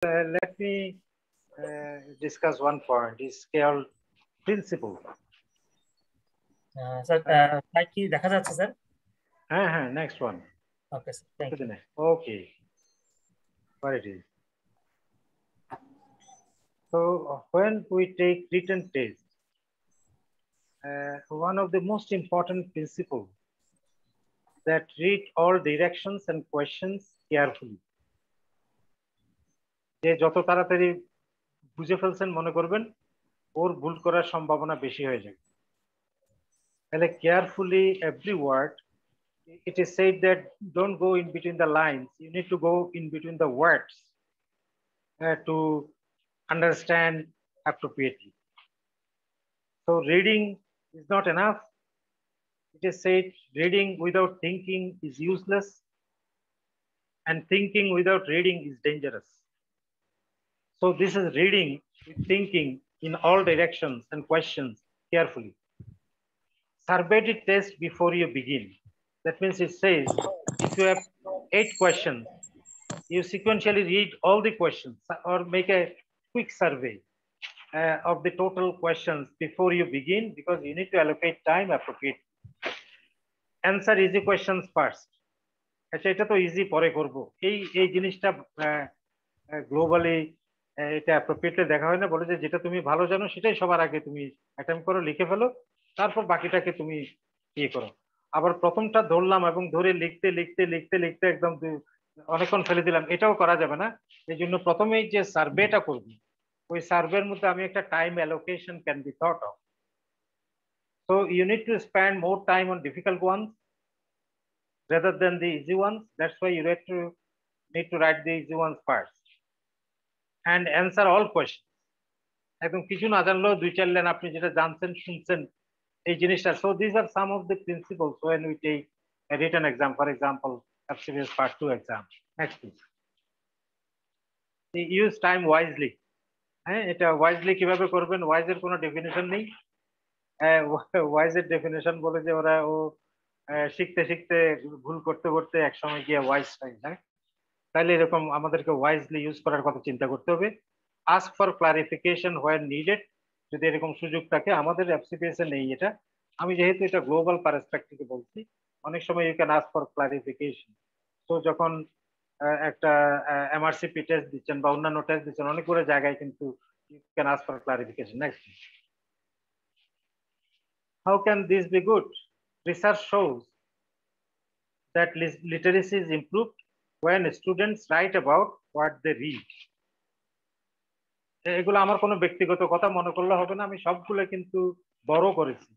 Let me discuss one point. It's called principle. Sir slide কি দেখা যাচ্ছে sir? হ্যাঁ, next one. Okay sir, thank you. Okay, what it is. So when we take written test, one of the most important principles that read all directions and questions carefully. যে যত তাড়াতাড়ি বুঝে ফেলছেন মনে করবেন ওর ভুল করার সম্ভাবনা বেশি হয়ে যাবে। তাহলে carefully every word. It is said that don't go in between the lines. You need to go in between the words to understand appropriately. So reading is not enough. It is said reading without thinking is useless, and thinking without reading is dangerous. So this is reading with thinking in all directions and questions carefully. Survey the test before you begin. That means it says if you have 8 questions, you sequentially read all the questions or make a quick survey of the total questions before you begin, because you need to allocate time appropriately. Answer easy questions first. আচ্ছা, এটা তো easy পরে করব, এই জিনিসটা globally এটা appropriately দেখা হয় না। বলে যে যেটা তুমি ভালো জানো সেটাই সবার আগে তুমি অ্যাটেম্প করো, লিখে ফেলো, তারপর বাকিটাকে তুমি ইয়ে করো। আবার প্রথমটা ধরলাম এবং ধরে লিখতে লিখতে লিখতে লিখতে একদম অনেকক্ষণ ফেলে দিলাম, এটাও করা যাবে না। এই জন্য প্রথমেই যে সার্ভেটা করবি, ওই সার্ভের মধ্যে আমি একটা time allocation can be thought of. So you need to spend more time on difficult ones rather than the easy ones. That's why you need to write the easy ones first and answer all questions. একদম কিছু না জানলেও 2-4 line আপনি যেটা জানছেন শুনছেন এই জিনিসটা। So these are some of the principles when we take a written exam, for example FCPS part 2 exam. Next please. Use time wisely. হ্যাঁ, এটা wisely কিভাবে করবেন? Wise এর কোনো ডেফিনিশন নেই। wise এর ডেফিনিশন বলে যে ওরা শিখতে শিখতে ভুল করতে করতে একসময় গিয়ে ওয়াইজ হয়। হ্যাঁ, তাহলে এরকম আমাদেরকে ওয়াইজলি ইউজ করার কথা চিন্তা করতে হবে। Ask for clarification when needed, যদি এরকম সুযোগ থাকে। আমাদের এফসিপিএস এ নেই এটা, আমি যেহেতু এটা গ্লোবাল পার্সপেক্টিভে বলছি। অনেক সময় you can ask for clarification. তো যখন একটা এমআরসিপি টেস্ট দিচ্ছেন বা অন্যান্য টেস্ট দিচ্ছেন, অনেকগুলো জায়গায় কিন্তু you can ask for clarification. Next, how can this be good? Research shows that literacy is improved when students write about what they read. এগুলো আমার কোনো ব্যক্তিগত কথা মনে করলে হবে না, আমি সবগুলো কিন্তু বড় করেছি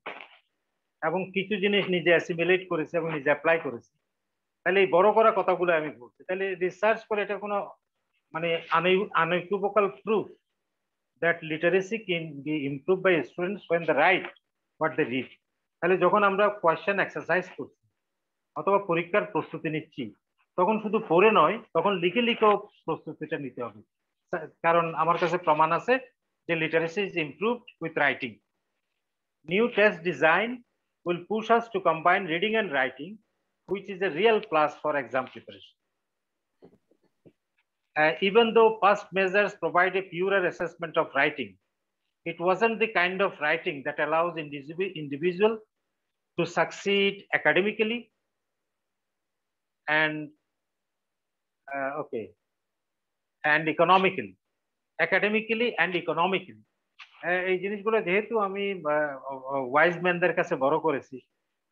এবং কিছু জিনিস নিজে অ্যাসিমিলেট করেছি এবং নিজে অ্যাপ্লাই করেছি। তাহলে এই বড় করা কথাগুলো আমি বলছি। তাহলে রিসার্চ করে এটা কোনো মানে unequivocal proof that literacy can be improved by students when they write what they read. তাহলে যখন আমরা কোয়েশ্চেন এক্সারসাইজ করছি অথবা পরীক্ষার প্রস্তুতি নিচ্ছি, তখন শুধু পড়ে নয়, তখন লিখে লিখেও প্রস্তুতিটা নিতে হবে। কারণ আমার কাছে প্রমাণ আছে যে literacy is improved with writing. New test design will push us to combine reading and writing, which is a real plus for exam preparation. Even though past measures provide a purer assessment of writing, it wasn't the kind of writing that allows individual to succeed academically and and economically. এই জিনিসগুলো যেহেতু আমি wise ম্যানদের কাছে বড় করেছি,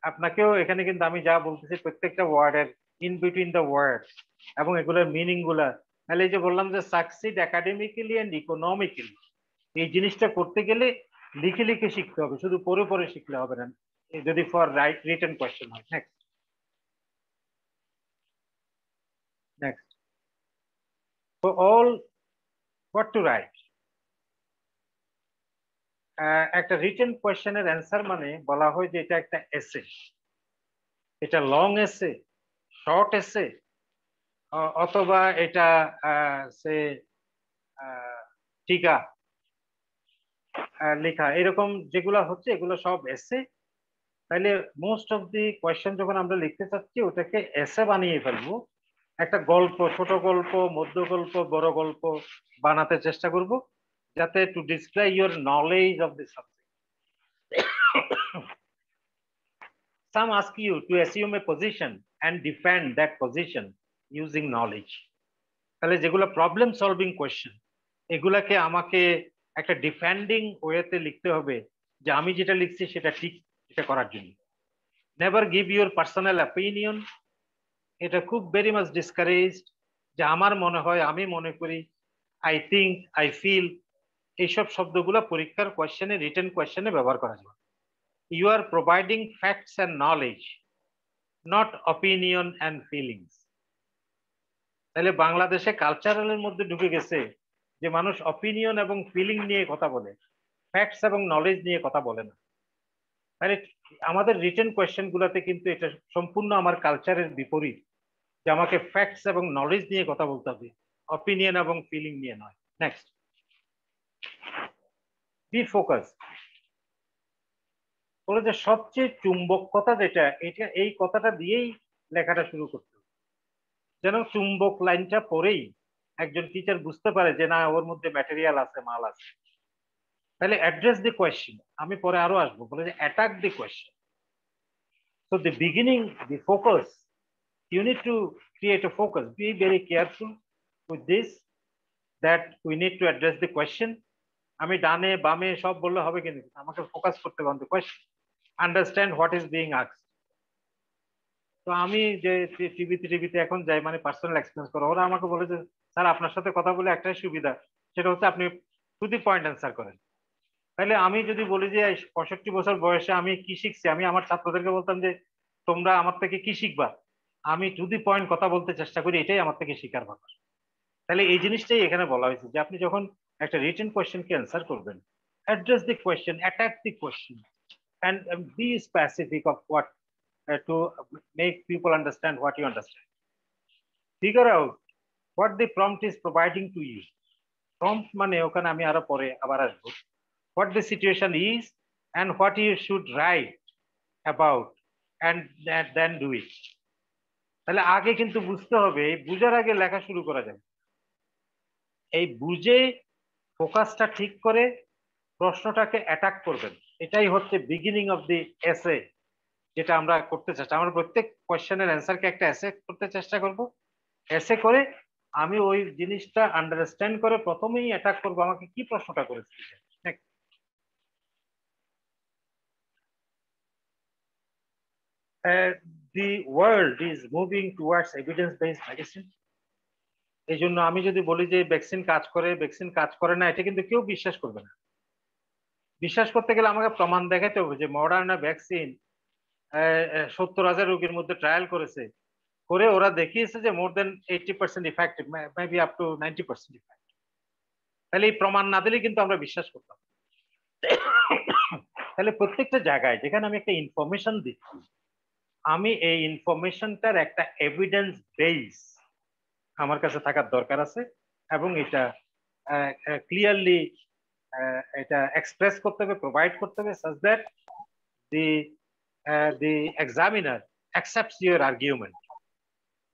আপনাকেও এখানে কিন্তু আমি যা বলতেছি প্রত্যেকটা ওয়ার্ডের ইন বিটুইন দ্য ওয়ার্ড এবং এগুলোর মিনিং গুলা। তাহলে এই যে বললাম যে সাকসিড একাডেমিক্যালি এন্ড ইকোনমিক্যালি, এই জিনিসটা করতে গেলে লিখে লিখে শিখতে হবে, শুধু পড়ে পড়ে শিখলে হবে না যদি ফর রিটেন কোয়েশ্চেন হয়। Next, for all what to write. একটা রিটেন কোয়েশ্চেনের অ্যান্সার মানে বলা হয় যে এটা একটা এসে। এটা লং এসে, শর্ট এসে, অথবা এটা সে টিকা লেখা, এরকম যেগুলো হচ্ছে এগুলো সব এসে। তাহলে মোস্ট অফ দি কোয়েশ্চেন যখন আমরা লিখতে চাচ্ছি ওটাকে এসে বানিয়ে ফেলবো, একটা গল্প, ছোট গল্প, মধ্য গল্প, বড় গল্প বানাতে চেষ্টা করব, যাতে to describe your knowledge of the subject. Some ask you to assume a position and defend that position using knowledge. তাহলে যেগুলো প্রবলেম সলভিং কোয়েশ্চেন, এগুলাকে আমাকে একটা ডিফেন্ডিং ওয়েতে লিখতে হবে, যে আমি যেটা লিখছি সেটা ঠিক, এটা করার জন্য। Never give your personal opinion, এটা খুব ভেরি মাচ ডিসকারেজড, যে আমার মনে হয়, আমি মনে করি, আই থিঙ্ক, আই ফিল, এইসব শব্দগুলো পরীক্ষার কোয়েশ্চেনে, রিটেন কোয়েশ্চেনে ব্যবহার করা যাবে। You are providing facts and knowledge, not opinion and feelings. তাহলে বাংলাদেশে কালচারালের মধ্যে ঢুকে গেছে যে মানুষ অপিনিয়ন এবং ফিলিং নিয়ে কথা বলে, ফ্যাক্টস এবং নলেজ নিয়ে কথা বলে না। তাহলে আমাদের রিটেন কোয়েশ্চেন গুলাতে কিন্তু এটা সম্পূর্ণ আমার কালচারের বিপরীত, যে আমাকে ফ্যাক্টস এবং নলেজ নিয়ে কথা বলতে হবে, অপিনিয়ন এবং ফিলিং নিয়ে নয়। Next, be focus. বলে যে সবচেয়ে চুম্বক কথা যেটা, এটা এই কথাটা দিয়েই লেখাটা শুরু করতে হবে, যেন চুম্বক লাইনটা পরেই একজন টিচার বুঝতে পারে যে না, ওর মধ্যে ম্যাটেরিয়াল আছে, মাল আছে। তাহলে অ্যাড্রেস দি কোয়েশ্চেন, আমি পরে আরো আসবো, বলে যে attack the question. So the beginning, the focus, you need to create a focus. Be very careful with this, that we need to address the question. আমি ডানে বামে সব বললে হবে, কিন্তু আমাকে ফোকাস করতে হবে on the question, understand what is being asked. তো আমি যে টিভিতে এখন যাই, মানে পার্সোনাল এক্সপিরিয়েন্স করো, ওরা আমাকে বলে যে স্যার আপনার সাথে কথা বলে একটাই সুবিধা, সেটা হচ্ছে আপনি টু দি পয়েন্ট অ্যান্সার করেন। তাহলে আমি যদি বলি যে 65 বছর বয়সে আমি কি শিখছি, আমি আমার ছাত্রদেরকে বলতাম যে তোমরা আমার থেকে কি শিখবা, আমি টু দি পয়েন্ট কথা বলতে চেষ্টা করি, এটাই আমার থেকে শিকার ব্যাপার। তাহলে এই জিনিসটাই এখানে বলা হয়েছে, যে আপনি যখন একটা রিটেন কোয়েশ্চেনকে অ্যান্সার করবেন, address the question, attack the question, and be specific of what to make people understand what you understand. Figure out what the prompt is providing to you. Prompt মানে ওখানে আমি আরো পরে আবার আসবো, what the situation is and what you should write about, and then do it. তাহলে আগে কিন্তু বুঝতে হবে, বুঝার আগে লেখা শুরু করা যাবে। এই বুঝে ফোকাসটা ঠিক করে প্রশ্নটাকে অ্যাটাক করবেন, এটাই হচ্ছে বিগিনিং অফ দি এসে, যেটা আমরা করতে চেষ্টা। আমরা প্রত্যেক কোয়েশ্চেনের অ্যান্সারকে একটা এসে করতে চেষ্টা করব। এসে করে আমি ওই জিনিসটা আন্ডারস্ট্যান্ড করে প্রথমেই অ্যাটাক করব, আমাকে কি প্রশ্নটা করেছে। The world is moving towards evidence-based medicine. এই জন্য আমি যদি বলি যে ভ্যাকসিন কাজ করে, ভ্যাকসিন কাজ করে না, এটা কিন্তু কেউ বিশ্বাস করবে না। বিশ্বাস করতে গেলে আমাকে প্রমাণ দেখাতে হবে যে মডার্না ভ্যাকসিন 70,000 রোগীর মধ্যে ট্রায়াল করেছে, করে ওরা দেখিয়েছে যে মোর দেন 80% effective, maybe up to 90% effective. তাহলে এই প্রমাণ না দিলে কিন্তু আমরা বিশ্বাস করতাম। তাহলে প্রত্যেকটা জায়গায় যেখানে আমি একটা ইনফরমেশন দিচ্ছি, আমি এই ইনফরমেশনটার একটা এভিডেন্স বেস আমার কাছে থাকার দরকার আছে, এবং এটা ক্লিয়ারলি এটা এক্সপ্রেস করতে হবে, প্রোভাইড করতে হবে, such that the examiner accepts your argument.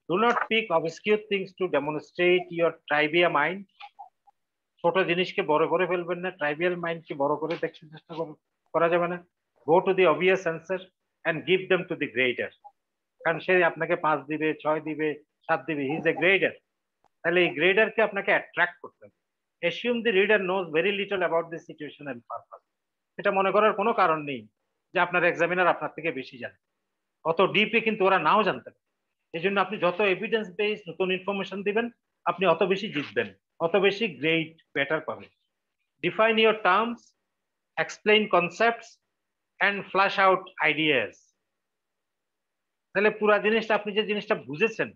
Do not pick obscure things to demonstrate your trivia mind. ছোট জিনিসকে বড় করে ফেলবেন না, ট্রাইভিয়াল মাইন্ডকে বড় করে দেখতে চেষ্টা করা যাবে না। Go to the obvious answer and give them to the grader, কারণ সে আপনাকে 5 দিবে, 6 দিবে, 7 দিবে, হি ইজ এ গ্রেডার। তাহলে এই গ্রেডারকে আপনাকে অ্যাট্রাক্ট করতে হবে। assume the reader knows very little about the situation and purpose. এটা মনে করার কোনো কারণ নেই যে আপনার এক্সামিনার আপনার থেকে বেশি জানে, অত ডিপে কিন্তু ওরা নাও জানতে পারে। এই জন্য আপনি যত এভিডেন্স বেস নতুন ইনফরমেশন দিবেন, আপনি অত বেশি জিতবেন, অত বেশি গ্রেড বেটার পাবেন। Define your terms, explain concepts and flesh out ideas. তাহলে পুরো জিনিসটা, আপনি যে জিনিসটা বুঝেছেন,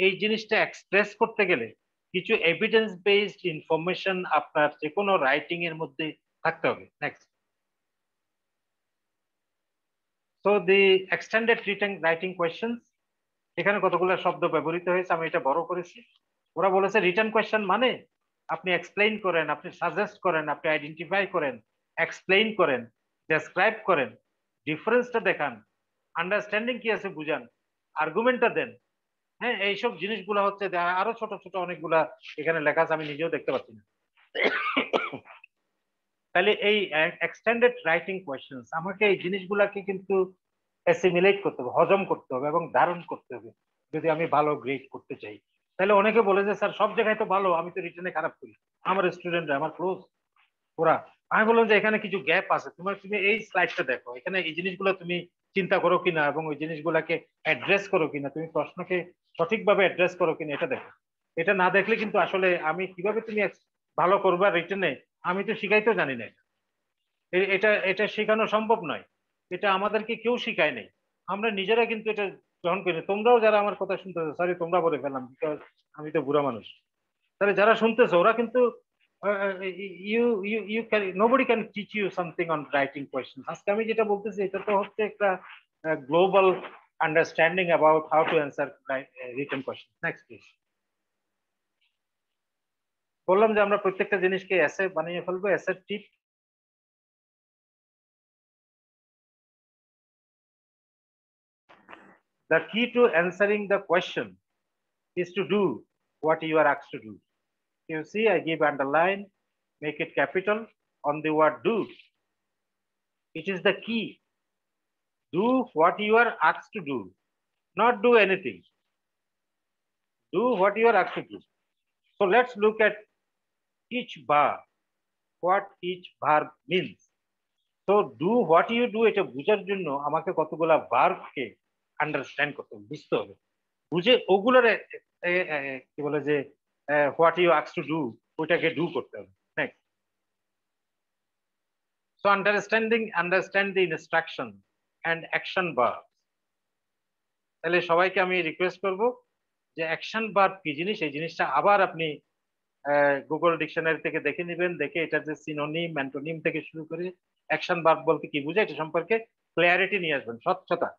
এই জিনিসটা এক্সপ্রেস করতে গেলে কিছু এভিডেন্স বেসড ইনফরমেশন আপনার যে কোনো রাইটিং এর মধ্যে থাকতে হবে। নেক্সট, সো দি এক্সটেন্ডেড রাইটিং কোয়েশ্চেন্স, এখানে কতগুলো শব্দ ব্যবহৃত হয়েছে, আমি এটা বড় করেছি। ওরা বলেছে রিটেন কোয়েশ্চেন মানে আপনি এক্সপ্লেইন করেন, আপনি সাজেস্ট করেন, আপনি আইডেন্টিফাই করেন, এক্সপ্লেইন করেন, ডেসক্রাইব করেন, ডিফারেন্সটা দেখান, আন্ডারস্ট্যান্ডিং কি আছে বুঝান, আর্গুমেন্টটা দেন, হ্যাঁ, এইসব জিনিসগুলো হচ্ছে আরো ছোট ছোট অনেকগুলা এখানে লেখা আছে, আমি নিজেও দেখতে পাচ্ছি না। তাহলে এই এক্সটেন্ডেড রাইটিং কোয়েশ্চেন্স আমাকে এই জিনিসগুলাকে কিন্তু অ্যাসিমিলেট করতে হবে, হজম করতে হবে এবং ধারণ করতে হবে যদি আমি ভালো গ্রেড করতে চাই। তাহলে অনেকে বলে যে স্যার সব জায়গায় তো ভালো, আমি তো রিটেনে খারাপ করি। আমার স্টুডেন্টরা আমার ক্লোজ ওরা, আমি বললাম যে এখানে কিছু গ্যাপ আছে, তুমি এই স্লাইডটা দেখো, এখানে এই জিনিসগুলো তুমি চিন্তা করো কিনা এবং ওই জিনিসগুলোকে অ্যাড্রেস করো কিনা, তুমি প্রশ্নকে সঠিকভাবে অ্যাড্রেস করো কিনা এটা দেখো। এটা না দেখলে কিন্তু আসলে আমি কিভাবে তুমি ভালো করবা রিটেনে, আমি তো শিখাইতেও জানি না। এটা এটা শেখানো সম্ভব নয়, এটা আমাদেরকে কেউ শিখায় নাই, আমরা নিজেরা কিন্তু এটা গ্রহণ করি। তোমরাও যারা আমার কথা শুনতেছো, সরি তোমরা বলে ফেললাম বিকজ আমি তো বুড়া মানুষ, তাহলে যারা শুনতেছো ওরা কিন্তু you can, nobody can teach you something on writing question. আজকে আমি যেটা বলতেছি এটা তো হচ্ছে একটা global understanding about how to answer written question. Next please. বললাম যে আমরা প্রত্যেকটা জিনিসকে এসে বানিয়ে ফেলবো, এসে টিপ। The key to answering the question is to do what you are asked to do. You see, I give underline, make it capital on the word do. It is the key. Do what you are asked to do, not do anything. Do what you are asked to do. So let's look at each verb, what each verb means. So do what you do, এটা বুঝার জন্য আমাকে কতগুলা ভার্বকে understand করতে হবে, বুঝতে হবে, বুঝে ওগুলোর কি বলে যে what you ask to do ওইটাকে ডু করতে হবে। Next. So understand the instruction and action verb. তাহলে সবাইকে আমি রিকোয়েস্ট করব যে অ্যাকশন ভার্ব কি জিনিস, এই জিনিসটা আবার আপনি গুগল ডিকশনারি থেকে দেখে নেবেন, দেখে এটার যে সিনোনিম অ্যান্টোনিম থেকে শুরু করে অ্যাকশন ভার্ব বলতে কি বুঝে এটা সম্পর্কে ক্লিয়ারিটি নিয়ে আসবেন, স্বচ্ছতা।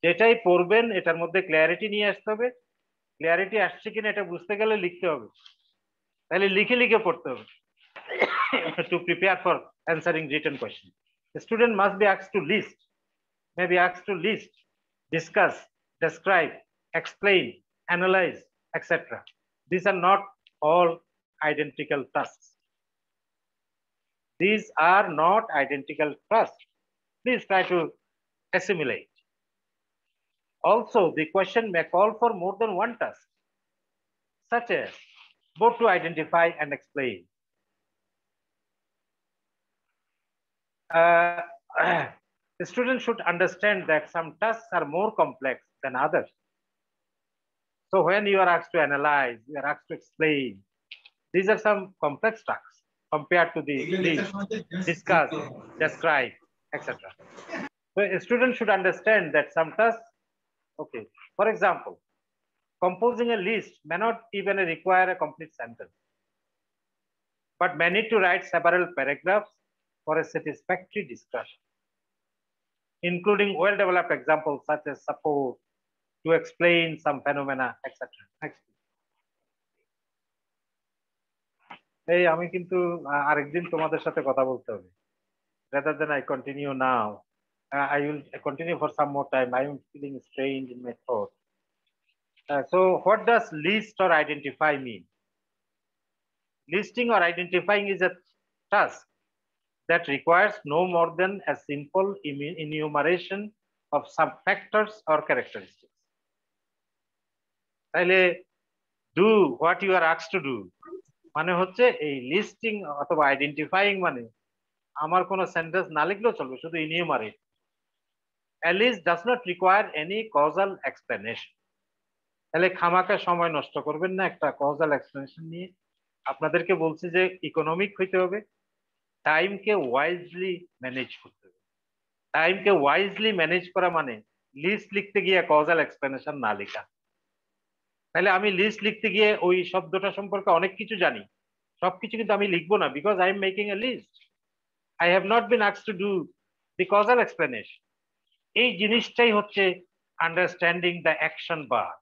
যেটাই পড়বেন এটার মধ্যে ক্লিয়ারিটি নিয়ে আসতে হবে। ক্লিয়ারিটি আসছে কিনা এটা বুঝতে গেলে লিখতে হবে, তাহলে লিখে লিখে পড়তে হবে। To prepare for answering written question, the student must be asked to list, may be asked to list, discuss, describe, explain, analyze, etc. These are not all identical tasks. These are not identical tasks. Please try to assimilate. Also, the question may call for more than one task, such as both to identify and explain. The student should understand that some tasks are more complex than others. So when you are asked to analyze, you are asked to explain, these are some complex tasks compared to the list, discuss, describe, etc. So a student should understand that some tasks, okay, for example, composing a list may not even require a complete sentence, but may need to write several paragraphs for a satisfactory discussion, including well-developed examples such as support, to explain some phenomena, etc. Next. এই আমি কিন্তু আরেকদিন তোমাদের সাথে কথা বলতে হবে। Rather than I continue now, I will continue for some more time. I am feeling strained in my thought. So what does list or identify mean? Listing or identifying is a task that requires no more than a simple enumeration of some factors or characteristics. তাহলে do what you are asked to do মানে হচ্ছে এই listing অথবা identifying মানে আমার কোনো sentence না লিখলেও চলবে, শুধু ইনিউমারেট। A list does not require any causal explanation. তাহলে খামাকা সময় নষ্ট করবেন না একটা কজাল এক্সপ্লেনেশন নিয়ে। আপনাদেরকে বলছি যে ইকোনমিক হইতে হবে, টাইমকে ওয়াইজলি ম্যানেজ করতে হবে। টাইমকে ওয়াইজলি ম্যানেজ করা মানে লিস্ট লিখতে গিয়ে কজাল এক্সপ্লেনেশন না লেখা। তাহলে আমি লিস্ট লিখতে গিয়ে ওই শব্দটা সম্পর্কে অনেক কিছু জানি, সবকিছু কিন্তু আমি লিখবো না, because I am making a list. I have not been asked to do the causal explanation. এই জিনিসটাই হচ্ছে understanding the action verb.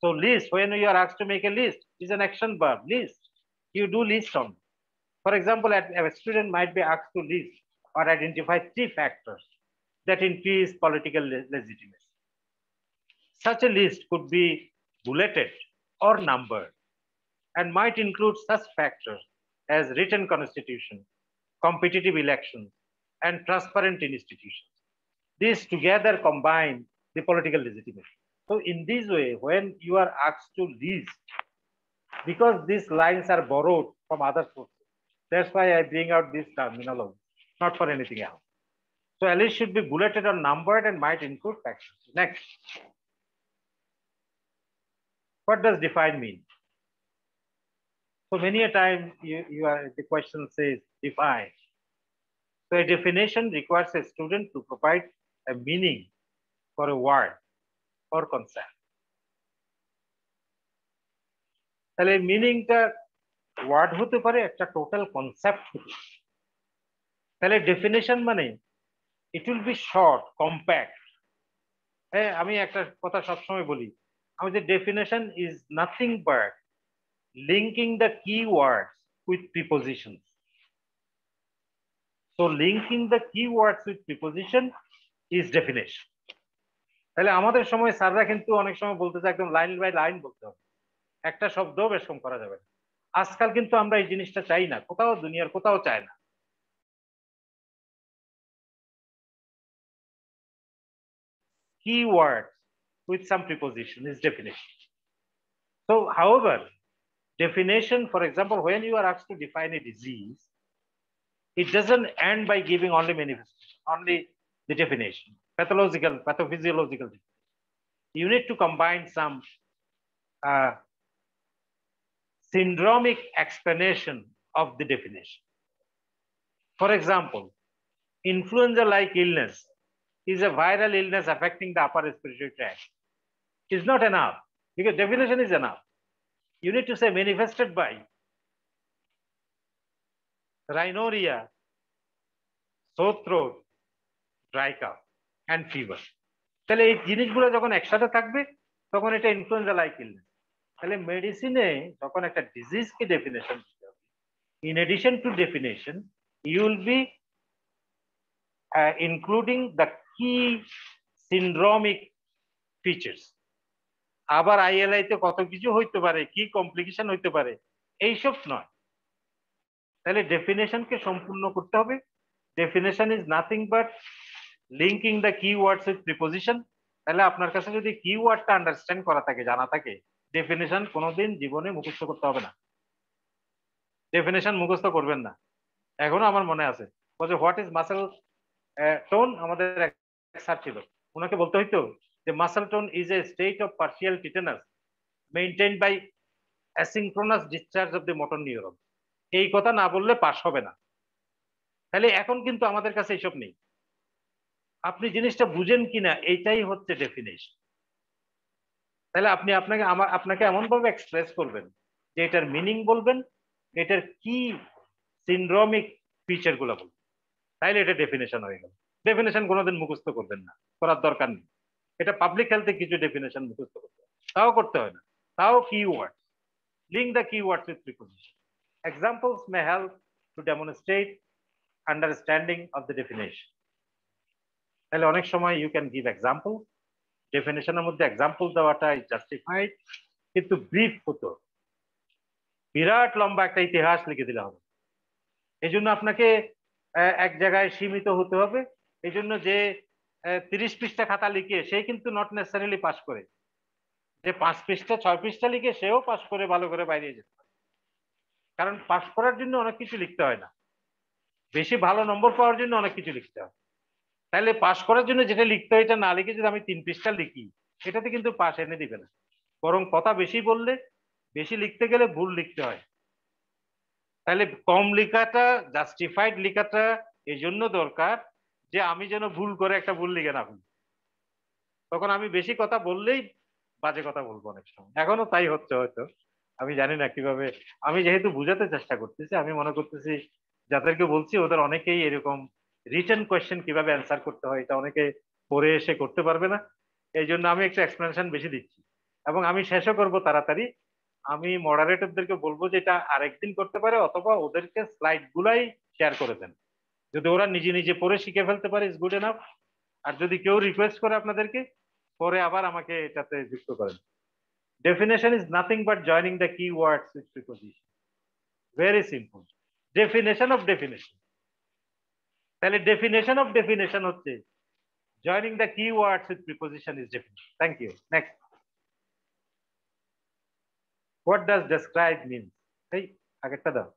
So list, when you are asked to make a list, is an action verb, list. You do list on. For example, a student might be asked to list or identify 3 factors that increase political legitimacy. Such a list could be bulleted or numbered and might include such factors as written constitution, competitive elections, and transparent institutions. These together combine the political legitimacy. So in this way, when you are asked to list, because these lines are borrowed from other sources, that's why I bring out this terminology, not for anything else. So a list should be bulleted or numbered and might include factors. Next. What does define mean? So many a time the question says define. So a definition requires a student to provide a meaning for a word or concept. তাহলে মিনিংটা word হতে পারে, একটা total concept হতে পারে। তাহলে definition মানে it will be short, compact. হ্যাঁ, আমি একটা কথা সবসময় বলি, আমি যে definition is nothing but linking the keywords with prepositions. So linking the keywords with preposition is definition. তাহলে আমাদের সময় স্যাররা কিন্তু অনেক সময় বলতে চায় একদম লাইন বাই লাইন বলতে হবে, একটা শব্দও বেশ কম করা যাবে না। আজকাল কিন্তু আমরা এই জিনিসটা চাই না, কোথাও দুনিয়ার কোথাও চায় না। Keywords with some preposition is definition. So however, definition, for example, when you are asked to define a disease, it doesn't end by giving only manifestation, only the definition, pathological, pathophysiological. You need to combine some syndromic explanation of the definition. For example, influenza-like illness is a viral illness affecting the upper respiratory tract. Is not enough, because definition is enough. You need to say manifested by rhinorrhea, sore throat, dry cough, and fever. তাহলে এই জিনিসগুলো যখন একসাথে থাকবে তখন এটা influenza like illness. তাহলে মেডিসিনে যখন একটা ডিজিজকে ডেফিনেশন দিতে হবে, in addition to definition you will be including the key syndromic features. আবার আইএলআই তে কত কিছু হইতে পারে, কি কমপ্লিকেশন হইতে পারে, এইসব নয়। তাহলে ডেফিনেশনকে সম্পূর্ণ করতে হবে। Definition is nothing but linking the keywords with preposition. তাহলে আপনার কাছে যদি কিওয়ার্ডটা আন্ডারস্ট্যান্ড করা থাকে, জানা থাকে, ডেফিনেশন কোনোদিন জীবনে মুখস্থ করতে হবে না। ডেফিনেশন মুখস্থ করবেন না। এখনো আমার মনে আছে, বলছে হোয়াট ইজ মাসেল টোন, আমাদের এক স্যার ছিল, ওনাকে বলতে হইতো যে muscle tone is a state of partial tetanus maintained by asynchronous discharge of the motor neuron. এই কথা না বললে পাস হবে না। তাহলে এখন কিন্তু আমাদের কাছে এইসব নেই। আপনি জিনিসটা বুঝেন কিনা এইটাই হচ্ছে ডেফিনেশন। তাহলে আপনি আপনাকে এমন ভাবে এক্সপ্রেস করবেন যে এটার মিনিং বলবেন, এটার কি সিনড্রোমিক ফিচার গুলো বলবেন, তাইলে এটা ডেফিনেশন হয়ে গেল। ডেফিনেশন কোনোদিন মুখস্থ করবেন না, করার দরকার নেই। এটা পাবলিক হেলথে কিছু ডেফিনেশন মুখস্থ করতে হয়, তাও করতে হয় না। তাও keyword, link the keywords with preposition. Examples may help to demonstrate understanding of the definition. তাহলে অনেক সময় ইউ ক্যান গিভ এক্সাম্পল, ডেফিনেশনের মধ্যে এক্সাম্পল দেওয়াটা জাস্টিফাইড, কিন্তু ব্রিফ হতো, বিরাট লম্বা একটা ইতিহাস লিখে দিলে হবে। এই জন্য আপনাকে এক জায়গায় সীমিত হতে হবে। এই জন্য যে 30 পৃষ্ঠা খাতা লিখে সে কিন্তু নট নেসেসারিলি পাস করে, যে 5 পৃষ্ঠা 6 পৃষ্ঠা লিখে সেও পাস করে ভালো করে বাইরে যেতে পারে। কারণ পাস করার জন্য অনেক কিছু লিখতে হয় না, বেশি ভালো নম্বর পাওয়ার জন্য অনেক কিছু লিখতে হয়। তাহলে পাস করার জন্য যেটা লিখতে হয় এটা না লিখে যদি আমি 3 পৃষ্ঠা লিখি, এটাতে কিন্তু পাস এনে দিবে না। বরং কথা বেশি বললে, বেশি লিখতে গেলে ভুল লিখতে হয়। তাহলে কম লেখাটা, জাস্টিফাইড লেখাটা এই জন্য দরকার যে আমি যেন ভুল করে একটা ভুল লিখে না ফেলি। তখন আমি বেশি কথা বললেই বাজে কথা বলবো অনেক সময়। এখনো তাই হচ্ছে হয়তো, আমি জানি না কিভাবে। আমি যেহেতু বুঝাতে চেষ্টা করতেছি, আমি মনে করতেছি যাদেরকে বলছি ওদের অনেকেই এরকম রিটেন কোয়েশ্চেন কিভাবে অ্যান্সার করতে হয় এটা অনেকে পড়ে এসে করতে পারবে না। এই জন্য আমি একটু এক্সপ্লেনেশন বেশি দিচ্ছি এবং আমি শেষও করবো তাড়াতাড়ি। আমি মডারেটরদেরকে বলবো যে এটা আরেকদিন করতে পারে, অথবা ওদেরকে স্লাইড গুলাই শেয়ার করে দেন। যদি ওরা নিজে নিজে পড়ে শিখে ফেলতে পারে ইজ গুড এনাফ। আর যদি কেউ রিকোয়েস্ট করে আপনাদেরকে পরে আবার আমাকে এটাতে যুক্ত করেন। Definition is nothing but joining the key words with preposition. Very simple, definition of definition. তাহলে ডেফিনেশন অফ ডেফিনেশন হচ্ছে joining the keywords with preposition is definite. Thank you. Next. What does describe mean? Hey, আগেরটা দাও।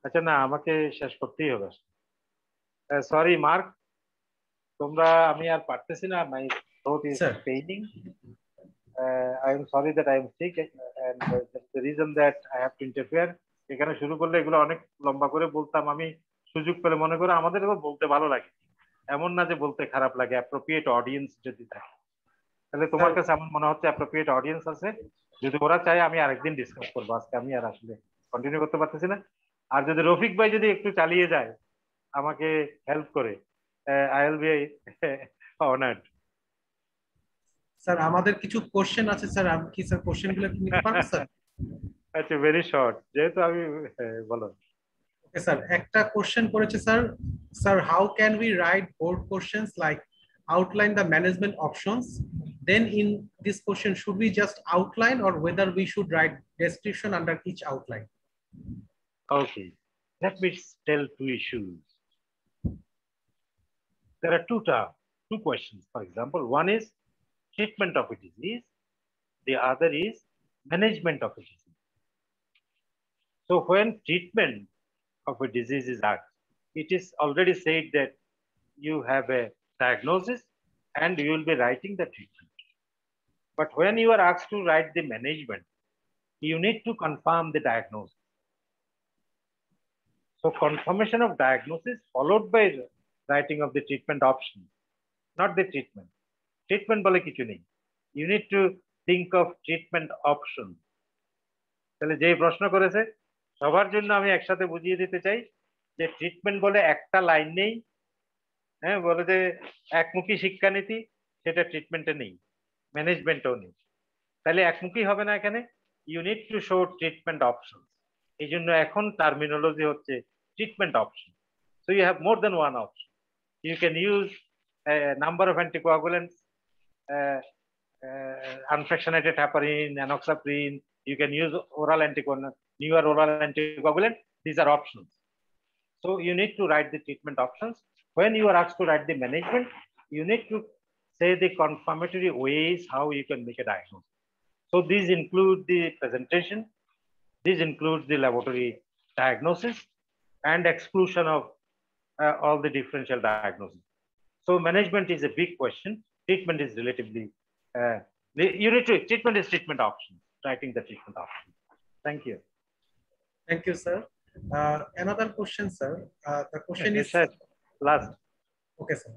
আচ্ছা না, আমাকে শেষ করতেই হবে। সরি মার্ক, তোমরা আমি আর পারতেছি না, মাই throat is paining. I am sorry that I am sick and that's the reason that I have to interfere. এখানে শুরু করলে এগুলো অনেক লম্বা করে বলতাম আমি, সুযোগ পেলে মনে করে আমাদের বলতে ভালো লাগে, এমন না যে বলতে খারাপ লাগে, অ্যাপ্রোপ্রিয়েট অডিয়েন্স যদি থাকে। তাহলে তোমার কাছে আমার মনে হচ্ছে অ্যাপ্রোপ্রিয়েট অডিয়েন্স আছে, যদি ওরা চায় আমি আরেকদিন ডিসকাস করবো, আজকে আমি আর আসলে কন্টিনিউ করতে পারতেছি না। আর যদি রফিক ভাই যদি একটু চালিয়ে যায় আমাকে হেল্প করে, I will be honoured. Sir আমাদের কিছু কোশ্চেন আছে স্যার, আমি কি স্যার কোশ্চেনগুলো নিতে পারবো স্যার? আচ্ছা, ভেরি শর্ট, যেহেতু আমি বলো। ওকে স্যার, একটা কোশ্চেন করেছে sir, sir how can we write board questions like outline the management options? Then in this question, should we just outline or whether we should write description under each outline? Okay, let me tell two issues. There are two questions. For example, one is treatment of a disease, the other is management of a disease. So when treatment of a disease is asked, it is already said that you have a diagnosis and you will be writing the treatment. But when you are asked to write the management, you need to confirm the diagnosis. So confirmation of diagnosis followed by the writing of the treatment option, not the treatment. Treatment bole kichu nei. You need to think of treatment option. তাহলে যে প্রশ্ন করেছে সবার জন্য আমি একসাথে বুঝিয়ে দিতে চাই যে ট্রিটমেন্ট বলে একটা লাইন নেই, হ্যাঁ, বলে যে একমুখী শিক্ষানীতি, সেটা ট্রিটমেন্টে নেই, ম্যানেজমেন্টেও নেই। তাহলে একমুখী হবে না এখানে, you need to show treatment option. এই জন্য এখন টার্মিনোলজি হচ্ছে treatment option. So you have more than one option. You can use number of anticoagulants, unfractionated heparin, enoxaparin. You can use oral anticoagulant, newer oral anticoagulant. These are options. So you need to write the treatment options. When you are asked to write the management, you need to say the confirmatory ways how you can make a diagnosis. So these include the presentation, these include the laboratory diagnosis and exclusion of all the differential diagnosis. So management is a big question. Treatment is relatively, treatment is treatment option, writing the treatment option. Thank you. Thank you, sir. Another question, sir. The question is last. Okay, sir.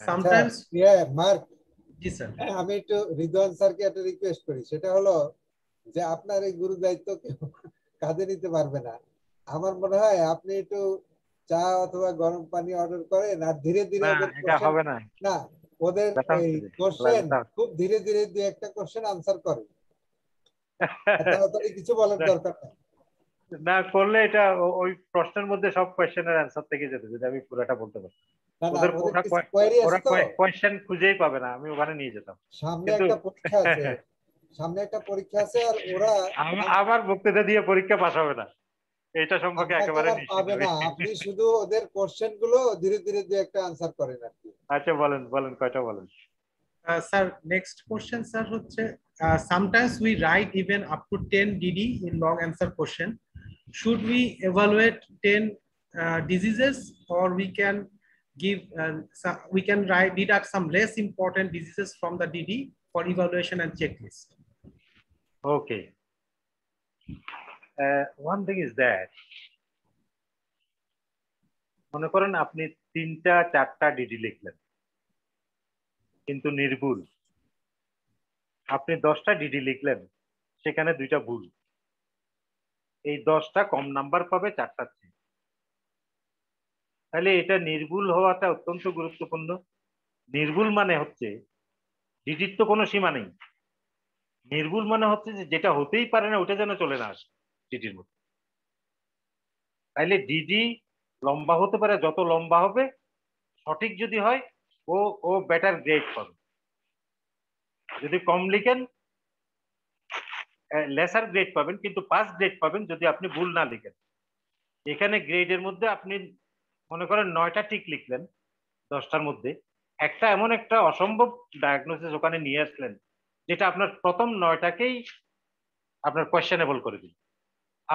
Sometimes, yeah, Mark. G sir, আমি একটু রিদওয়ান স্যারকে একটা request করি, সেটা হলো যে আপনার এই গুরু দায়িত্ব কাঁধে নিতে পারবে না। আমার মনে হয় আপনি একটু চা অথবা গরম পানি অর্ডার করেন আর ধীরে ধীরে হবে না, ওদের কোশ্চেন খুব ধীরে ধীরে দুই একটা কোশ্চেন আনসার করেন, তাড়াতাড়ি কিছু বলার দরকার নেই। না করলে এটা ওই প্রশ্নের মধ্যে সব কোয়েশ্চেনের অ্যানসার থেকে যেত যদি আমি পুরোটা বলতে পারতাম। ওরা কোয়েশ্চেন খুঁজেই পাবে না, আমি ওখানে নিয়ে যেতাম। সামনে একটা পরীক্ষা আছে আর ওরা আমার বক্তৃতা দিয়ে পরীক্ষা পাস হবে না, এটা সম্পর্কে একেবারে পাবে না। আপনি শুধু ওদের কোশ্চেন গুলো ধীরে ধীরে দুই একটা আনসার করেন আর কি। আচ্ছা বলেন কয়টা বলেন। স্যার নেক্সট কোশ্চেন স্যার হচ্ছে, sometimes we write even up to 10 DD in long answer question. Should we evaluate 10 diseases or we can give we can deduct some less important diseases from the DD for evaluation and checklist? Okay. One thing is that মনে করেন আপনি 3-4টা DD লিখলেন কিন্তু নির্ভুল, আপনি 10টা DD লিখলেন সেখানে 2টা ভুল, এই 10টা কম নাম্বার পাবে 4টার চেয়ে। তাহলে এটা নির্ভুল হওয়াটা অত্যন্ত গুরুত্বপূর্ণ। নির্ভুল মানে হচ্ছে ডিডির তো কোনো সীমা নেই, নির্ভুল মানে হচ্ছে যে যেটা হতেই পারে না ওটা যেন চলে না আসে ডিডির মধ্যে। তাইলে ডিডি লম্বা হতে পারে, যত লম্বা হবে সঠিক যদি হয় ও ও বেটার গ্রেড পাবে। যদি কম লিখেন লেসার গ্রেড পাবেন, কিন্তু পাস গ্রেড পাবেন যদি আপনি ভুল না লিখেন। এখানে গ্রেডের মধ্যে আপনি মনে করেন 9টা ঠিক লিখলেন 10টার মধ্যে, একটা এমন একটা অসম্ভব ডায়াগনোসিস ওখানে নিয়ে আসলেন যেটা আপনার প্রথম 9টাকেই আপনার কোয়েশ্চেনেবল করে দিল,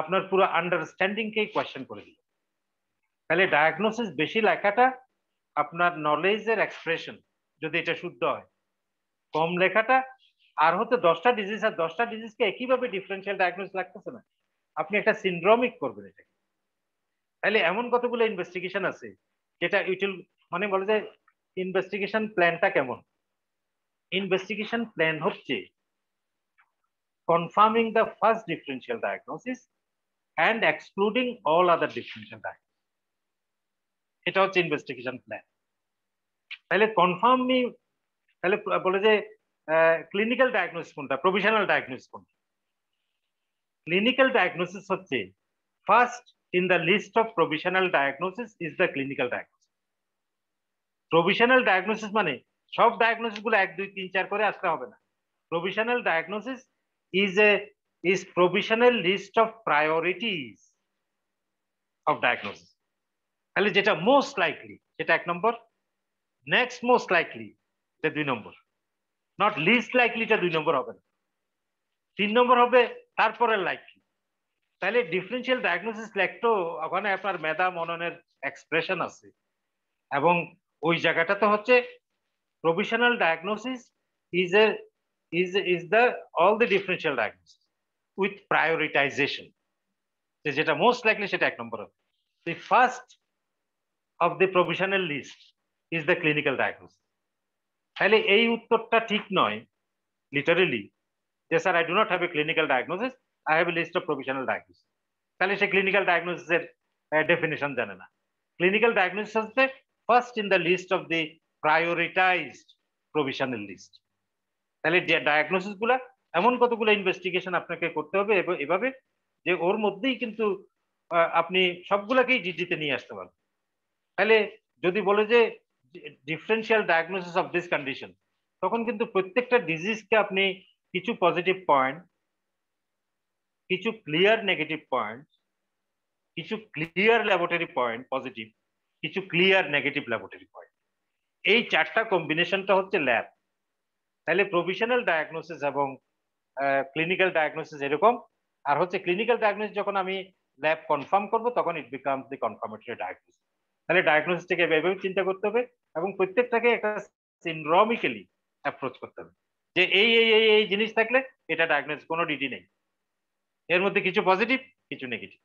আপনার পুরো আন্ডারস্ট্যান্ডিংকেই কোয়েশ্চেন করে দিল। তাহলে ডায়াগনোসিস বেশি লেখাটা আপনার নলেজের এক্সপ্রেশন যদি এটা শুদ্ধ হয়, কম লেখাটা আর হতে 10টা ডিজিজ আর 10টা ডিজিজকে একইভাবে ডিফারেন্সিয়াল ডায়াগনোসিস লাগতেছে না, আপনি একটা সিনড্রোমিক করবেন এটাকে। তাহলে এমন কতগুলো ইনভেস্টিগেশন আছে যেটা ইউটিল মানে বলে যে ইনভেস্টিগেশন প্ল্যানটা কেমন। ইনভেস্টিগেশন প্ল্যান হচ্ছে confirming the first differential diagnosis and excluding all other differential diagnosis. এটা হচ্ছে ইনভেস্টিগেশন প্ল্যান। তাহলে কনফার্মলি তাহলে বলে যে ক্লিনিক্যাল ডায়াগনোসিস কোনটা, প্রভিশনাল ডায়াগনোসিস কোনটা। ক্লিনিক্যাল ডায়াগনোসিস হচ্ছে first in the list of provisional diagnosis is the clinical diagnosis. Provisional diagnosis মানে সব ডায়াগনোসিস গুলো 1 2 3 4 করে আসতে হবে না। Provisional diagnosis is provisional list of priorities of diagnosis. তাহলে যেটা মোস্ট লাইকলি সেটা 1 নম্বর, নেক্সট মোস্ট লাইকলি এটা 2 নম্বর, নট লিস্ট লাইকলি এটা 2 নম্বর হবে না, 3 নম্বর হবে তারপরে লাইকলি। তাহলে ডিফারেন্সিয়াল ডায়াগনোসিস লেখতো ওখানে আপনার মেধা মননের এক্সপ্রেশন আছে, এবং ওই জায়গাটাতে হচ্ছে provisional diagnosis is the all the differential diagnosis with prioritization, যেটা মোস্ট লাইকলি সেটা 1 নম্বর হবে। The first of the provisional list is the clinical diagnosis. তাহলে এই উত্তরটা ঠিক নয় লিটারেলি, যে sir I do not have a clinical diagnosis, I have a list of provisional diagnosis। তাহলে সে ক্লিনিক্যাল ডায়াগনোসিসের ডেফিনিশন জানে না। ক্লিনিক্যাল ডায়াগনোসিস হচ্ছে first in the list of the prioritized provisional list. তাহলে ডায়াগনোসিস গুলা এমন কতগুলো ইনভেস্টিগেশন আপনাকে করতে হবে এভাবে যে ওর মধ্যেই কিন্তু আপনি সবগুলাকেই জিজিতে নিয়ে আসতে পারবেন। তাহলে যদি বলে যে differential diagnosis of this condition, তখন কিন্তু প্রত্যেকটা ডিজিজকে আপনি কিছু পজিটিভ পয়েন্ট, কিছু ক্লিয়ার নেগেটিভ পয়েন্ট, কিছু ক্লিয়ার ল্যাবরেটরি পয়েন্ট পজিটিভ, কিছু ক্লিয়ার নেগেটিভ ল্যাবরেটরি পয়েন্ট, এই 4টা কম্বিনেশনটা হচ্ছে ল্যাব। তাহলে প্রভিশনাল ডায়াগনোসিস এবং ক্লিনিক্যাল ডায়াগনোসিস এরকম, আর হচ্ছে ক্লিনিক্যাল ডায়াগনোসিস যখন আমি ল্যাব কনফার্ম করব তখন it becomes the confirmatory diagnosis. তাহলে ডায়াগনোসিসটাকে এভাবে চিন্তা করতে হবে এবং প্রত্যেকটাকে একটা সিনড্রোমিক্যালি অ্যাপ্রোচ করতে হবে, যে এই এই এই এই জিনিস থাকলে এটা ডায়াগনোসিস, কোনো ডিটি নেই, এর মধ্যে কিছু পজিটিভ কিছু negative.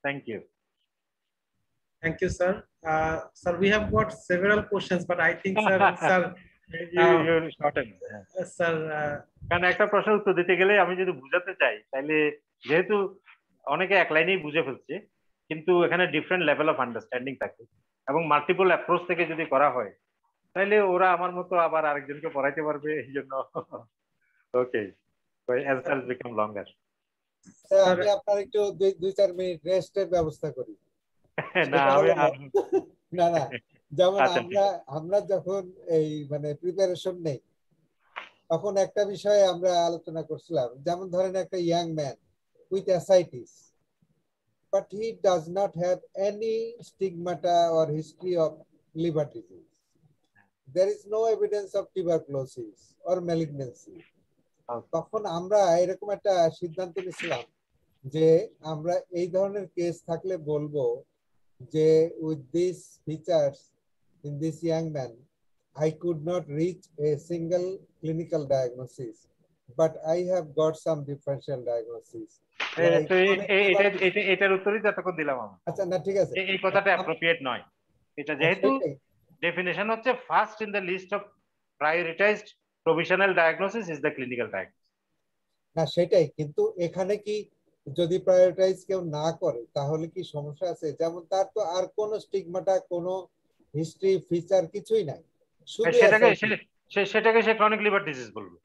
Thank you. Thank you, sir. Sir, we have got several questions, but I think, sir, sir, কারণ একটা প্রশ্ন উত্তর দিতে গেলে আমি যদি বুঝাতে চাই, তাহলে যেহেতু অনেকে এক লাইনেই বুঝে ফেলছে, কিন্তু এখানে ডিফারেন্ট লেভেল অফ আন্ডারস্ট্যান্ডিং থাকে এবং মাল্টিপল অ্যাপ্রোচ থেকে যদি করা হয়, তাহলে ওরা আমার মতো আবার আরেকজনকে পড়াইতে পারবে, এই জন্য ওকে as become longer. আমি আপনার একটু 2-4 মিনিট রেস্টের ব্যবস্থা করি। না না না, যেমন আমরা যখন এই মানে প্রিপারেশন নেই, তখন একটা বিষয়ে আমরা আলোচনা করছিলাম, যেমন ধরেন একটা young man with ascites, but he does not have any stigmata or history of liver disease. There is no evidence of tuberculosis or malignancy. তখন আমরা এরকম একটা সিদ্ধান্ত নিয়েছিলাম যে আমরা এই ধরনের কেস থাকলে বলবো যে with these features in this young man, I could not reach a single clinical diagnosis, but I have got some differential diagnosis. এটার উত্তরই যতক্ষণ দিলাম আমি। আচ্ছা না, ঠিক আছে, এই কথাটা অ্যাপ্রোপ্রিয়েট নয়। এটা যেহেতু ডেফিনিশন হচ্ছে first in the list of prioritized provisional diagnosis is the clinical diagnosis. না সেটাই, কিন্তু এখানে কি যদি প্রায়োরিটাইজ কেউ না করে তাহলে কি সমস্যা আছে? যেমন তার তো আর কোনো স্টিগমাটা, কোনো হিস্ট্রি ফিচার কিছুই নাই, শুধু সেটাকে সে ক্রনিক লিভার ডিজিজ বলবে।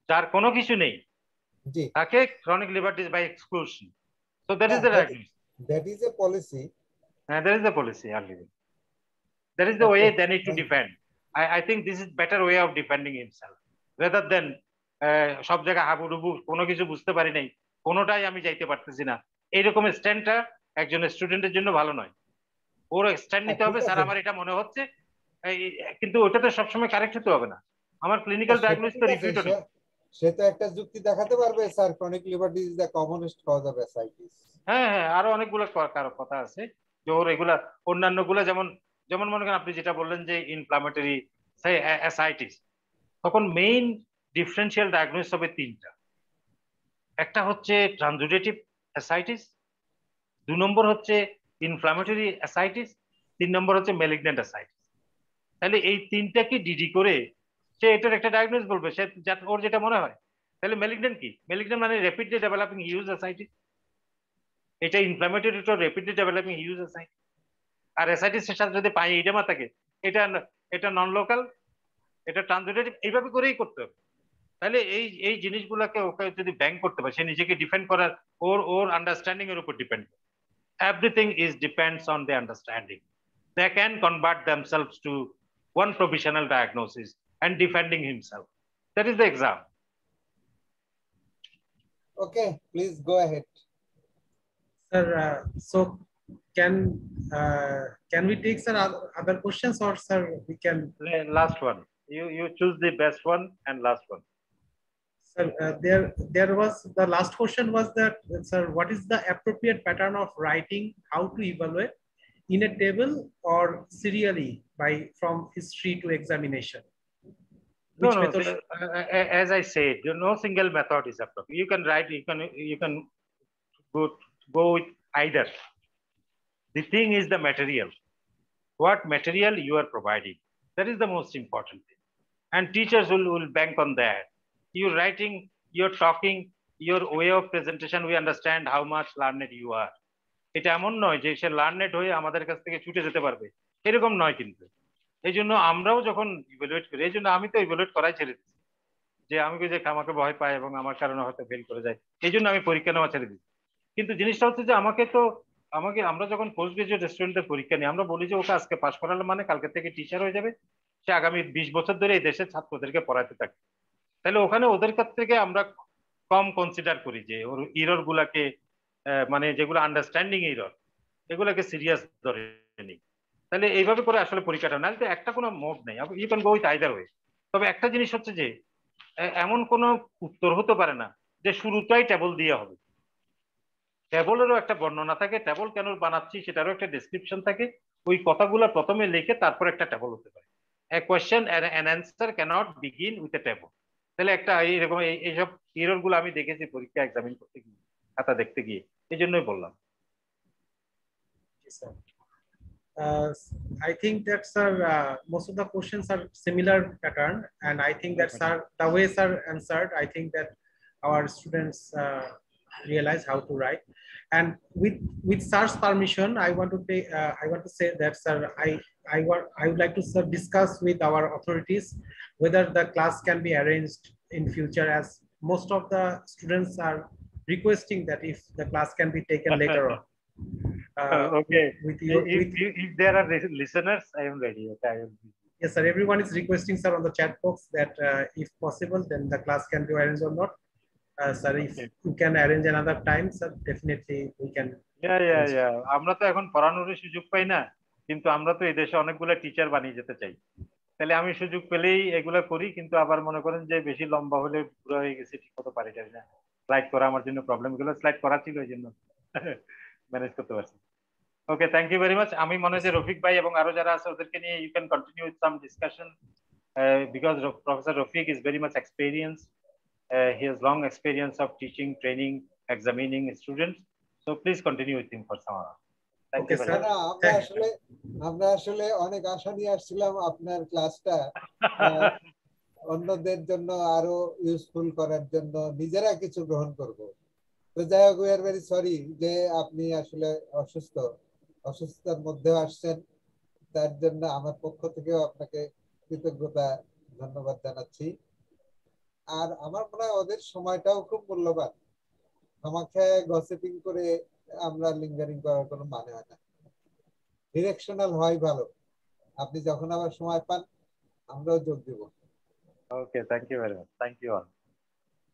যার কোনো কিছু নেই জি, তাকে chronic liver disease by exclusion. So that is the diagnosis, that is a policy. হ্যাঁ, that is the policy. That is the way Okay, they need to thank you. defend. I think this is better way of defending himself rather than সব জায়গায় হাবুডুবু কোনো কিছু বুঝতে পারি নাই, কোনোটাই আমি যাইতে পারতেছি না, এইরকম স্ট্যান্ডটা একজন স্টুডেন্টের জন্য ভালো নয়। ওর স্ট্যান্ড নিতে হবে, ঠিক স্যার আছে। আমার এটা মনে হচ্ছে, কিন্তু ওটা তো সবসময় কারেক্ট হতে হবে না। আমার ক্লিনিক্যাল সেটা ডায়াগনোসিস ঠিক তো আছে, রিপিট হতে সে তো একটা যুক্তি দেখাতে পারবে sir, chronic liver disease the commonest cause of ascites. হ্যাঁ হ্যাঁ, আরো অনেকগুলো কারো কথা আছে যে ওর এগুলা অন্যান্য গুলা, যেমন যেমন মনে করেন আপনি যেটা বললেন যে ইনফ্লামেটরি অ্যাসাইটিস, তখন মেইন ডিফারেন্সিয়াল ডায়াগনোসিস হবে তিনটা। একটা হচ্ছে ট্রানজুডেটিভ অ্যাসাইটিস, 2 নম্বর হচ্ছে ইনফ্লামেটরি অ্যাসাইটিস, 3 নম্বর হচ্ছে ম্যালিগন্যান্ট অ্যাসাইটিস। তাহলে এই তিনটাকে ডিডি করে সে এটার একটা ডায়াগনোস বলবে, সে ওর যেটা মনে হয়। তাহলে ম্যালিগন্যান্ট কি? ম্যালিগন্যান্ট মানে র্যাপিডলি ডেভেলপিং হিউজ অ্যাসাইটিস, এটা inflammatory to rapidly developing huge ascites. আর অ্যাসাইটিসের সাথে যদি পাই ইডেমা থাকে, এটা এটা নন লোকাল, এটা ট্রানজুডেটিভ, এইভাবে করেই করতে হবে। তাহলে এই এই জিনিসগুলোকে ওকে যদি ব্যাংক করতে পারে, সে নিজেকে ডিফেন্ড করার ওর ওর আন্ডারস্ট্যান্ডিং এর উপর ডিপেন্ড করে। Everything is depends on the understanding. They can convert themselves to one provisional diagnosis and defending himself. That is the exam. Okay, please go ahead. Sir, so can we take sir other questions, or sir we can? Last one. You choose the best one and last one. Sir, there was the last question was that, sir, what is the appropriate pattern of writing how to evaluate in a table or serially from history to examination? No, Which no. method? As I said, no single method is appropriate. You can write. You can go with either. The thing is the material. What material you are providing? That is the most important thing. And teachers will bank on that. You're writing, you're talking, your way of presentation, we understand how much learned you are. এটা এমন নয় যে সে learned হয়ে আমাদের কাছ থেকে ছুটে যেতে পারবে, এরকম নয় কিন্তু। এই জন্য আমরাও যখন ইভ্যালুয়েট করি, এই জন্য আমি তো ইভ্যালুয়েট করাই ছেড়ে দিচ্ছি, যে আমি যে আমাকে ভয় পায় এবং আমার কারণে হয়তো ফেল করে যায়, এই জন্য আমি পরীক্ষা নেওয়া ছেড়ে দিচ্ছি। কিন্তু জিনিসটা হচ্ছে যে আমরা যখন পোস্ট গ্রাজুয়েট স্টুডেন্টের পরীক্ষা নিই, আমরা বলি যে ওকে আজকে পাস করালে মানে কালকে থেকে টিচার হয়ে যাবে, সে আগামী 20 বছর ধরে এই দেশের ছাত্রদেরকে পড়াতে থাকে। তাহলে ওখানে ওদের কাছ থেকে আমরা কম কনসিডার করি যে ওর ইরর গুলাকে, মানে যেগুলো আন্ডারস্ট্যান্ডিং ইরর, এগুলোকে সিরিয়াস ধরে নেই। তাহলে এইভাবে করে আসলে পরীক্ষাটা না, একটা কোনো মোড নেই, you can go with either way. তবে একটা জিনিস হচ্ছে যে এমন কোনো উত্তর হতে পারে না যে শুরুটাই টেবল দিয়ে হবে। টেবলেরও একটা বর্ণনা থাকে, টেবল কেন বানাচ্ছি সেটারও একটা ডেসক্রিপশন থাকে, ওই কথাগুলো প্রথমে লিখে তারপর একটা টেবল হতে পারে। A question and an answer cannot begin with a table. তাহলে একটা এরকম এইসব এরর গুলো আমি দেখেছি পরীক্ষা এক্সামিন করতে গিয়ে, খাতা দেখতে গিয়ে, এই জন্যই বললাম। I think that sir, most of the questions are similar pattern, and I think that sir, the way sir answered, I think that our students realize how to write. And with sir's permission, I want to say that sir, I would like to sir discuss with our authorities whether the class can be arranged in future, as most of the students are requesting that if the class can be taken later on. Okay. If there are listeners, I am ready. Okay, I am ready. Yes, sir. Everyone is requesting, sir, on the chat box that if possible, then the class can be arranged or not. Sir, if you can arrange another time, sir, definitely we can. Yeah. আমরা তো এখন পড়ানোর সুযোগ পাই না, কিন্তু আমরা তো এই দেশে অনেকগুলো টিচার বানিয়ে যেতে চাই। তাহলে আমি সুযোগ পেলেই এগুলো করি, কিন্তু আবার মনে করেন যে বেশি লম্বা হলে পুরো হয়ে গেছে, ঠিক মতো পারি না। স্লাইড করা আমার জন্য প্রবলেম, গুলো স্লাইড করা ছিল, এই জন্য ম্যানেজ করতে পারছি। ওকে, থ্যাংক ইউ ভেরি মাচ। আমি মনে হয় যে রফিক ভাই এবং আরো যারা আছে ওদেরকে নিয়ে you can continue with some discussion, because professor Rafiq is very much experience, he has long experience of teaching, training, examining students, so please continue with him for some hour. Thank you very much. আমরা আসলে অনেক আশা নিয়ে আসছিলাম আপনার ক্লাসটা অন্যদের জন্য আরো ইউজফুল করার জন্য, নিজেরা কিছু গ্রহণ করব। তো যাই হোক, উই আর ভেরি সরি যে আপনি আসলে অসুস্থতার মধ্যে আসছেন, তার জন্য আমার পক্ষ থেকেও আপনাকে কৃতজ্ঞতা ধন্যবাদ জানাচ্ছি। আর আমার মনে হয় ওদের সময়টাও খুব মূল্যবান, খামাখায় গসিপিং করে আমরা লিঙ্গারিং করার কোনো মানে হয় না, ডিরেকশনাল হয় ভালো। আপনি যখন আবার সময় পান আমরাও যোগ দেব। Okay, thank you very much. Thank you all.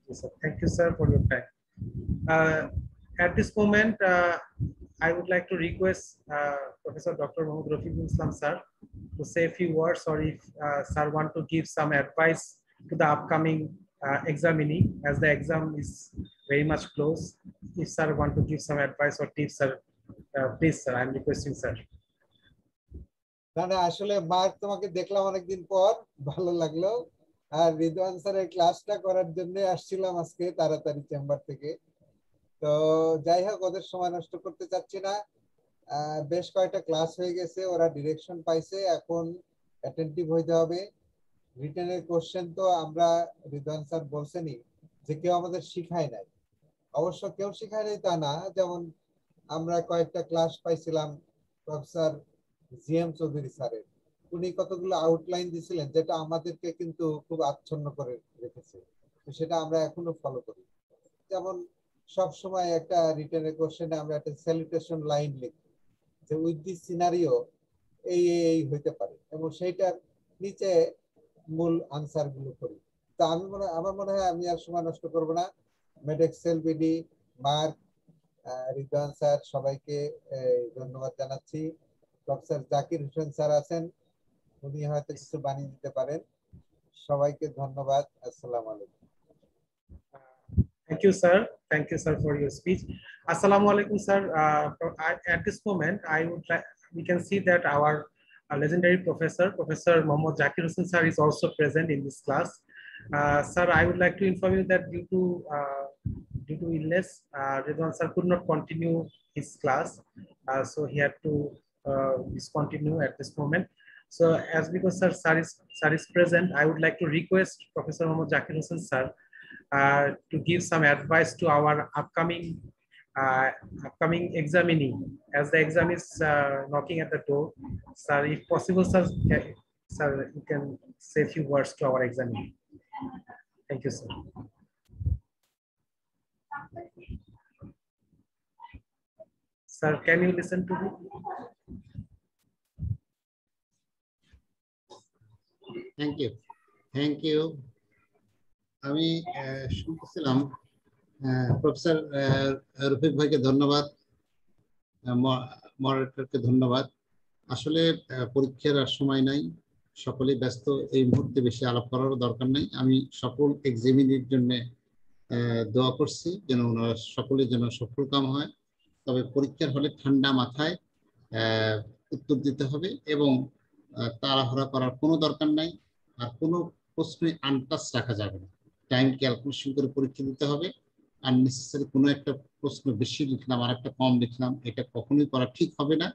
Yes, sir. Thank you, sir, for your time. At this moment, I would like to request Professor Dr. Mohammad Rafiqul Islam, sir, to say a few words, or if sir want to give some advice to the upcoming examinee, as the exam is very much close. If sir want to give some advice or tips, sir, please, sir, I'm requesting, sir. না না, আসলে mark তোমাকে দেখলাম অনেকদিন পর, ভালো লাগলো। আর রিদওয়ান স্যারের ক্লাসটা করার জন্য আসছিলাম আজকে তাড়াতাড়ি চেম্বার থেকে। তো যাই হোক, ওদের সময় নষ্ট করতে চাচ্ছি না। বেশ কয়েকটা ক্লাস হয়ে গেছে, ওরা ডিরেকশন পাইছে, এখন অ্যাটেন্টিভ হইতে হবে। রিটেনের কোশ্চেন তো আমরা, রিদওয়ান স্যার বলছেনই যে কেউ আমাদের শিখায় নাই। অবশ্য কেউ শিখায় নাই তা না, যেমন আমরা কয়েকটা ক্লাস পাইছিলাম প্রফেসর জিএম চৌধুরী স্যারের, উনি কতগুলো আউটলাইন দিছিলেন যেটা আমাদেরকে কিন্তু খুব আচ্ছন্ন করে রেখেছে। তো সেটা আমরা এখনো ফলো করি। যেমন সব সময় একটা রিটেনের কোশ্চেনে আমরা একটা স্যালুটেশন লাইন লিখি যে উইথ দিস সিনারিও এই এই হইতে পারে, এবং সেইটার নিচে মূল আনসার গুলো করি। তো আমার মনে হয় আমি আর সময় নষ্ট করব না। মেডেক্সেল বিডি, মার্ক, রিদওয়ান স্যার, সবাইকে ধন্যবাদ জানাচ্ছি। প্রফেসর জাকির হোসেন স্যার আছেন, উনি হয়তো কিছু বানিয়ে দিতে পারেন। সবাইকে ধন্যবাদ। আসসালামু আলাইকুম। Thank you, sir. Thank you, sir, for your speech. Assalamu alaikum, sir. At this moment, I would like, we can see that our legendary professor, Professor Mohammad Zakir Hussain, sir, is also present in this class. Sir, I would like to inform you that due to illness, Ridwan sir could not continue his class, so he had to discontinue at this moment. So, as because sir is present, I would like to request Professor Mohammad Zakir Hussain, sir, to give some advice to our upcoming examinee, as the exam is knocking at the door. Sir, if possible, sir, you can say a few words to our examinee. Thank you, sir. Sir, can you listen to me? Thank you. আমি শুনতেছিলাম professor Rafiq ভাইকে ধন্যবাদ, মডারেটরকে ধন্যবাদ। আসলে পরীক্ষার আর সময় নাই, সকলেই ব্যস্ত, এই মুহূর্তে বেশি আলাপ করারও দরকার নেই। আমি সকল এক্সামিনির জন্য দোয়া করছি যেন ওনারা সকলের জন্য সফলকাম হয়। তবে পরীক্ষার হলে ঠান্ডা মাথায় উত্তর দিতে হবে এবং তাড়াহুড়া করার কোনো দরকার নাই। আর কোনো প্রশ্নে আনটাচ রাখা যাবে না, টাইম ক্যালকুলেশন করে পরীক্ষা দিতে হবে। আননেসেসারি কোনো একটা প্রশ্ন বেশি লিখলাম আর একটা কম লিখলাম, এটা কখনোই করা ঠিক হবে না।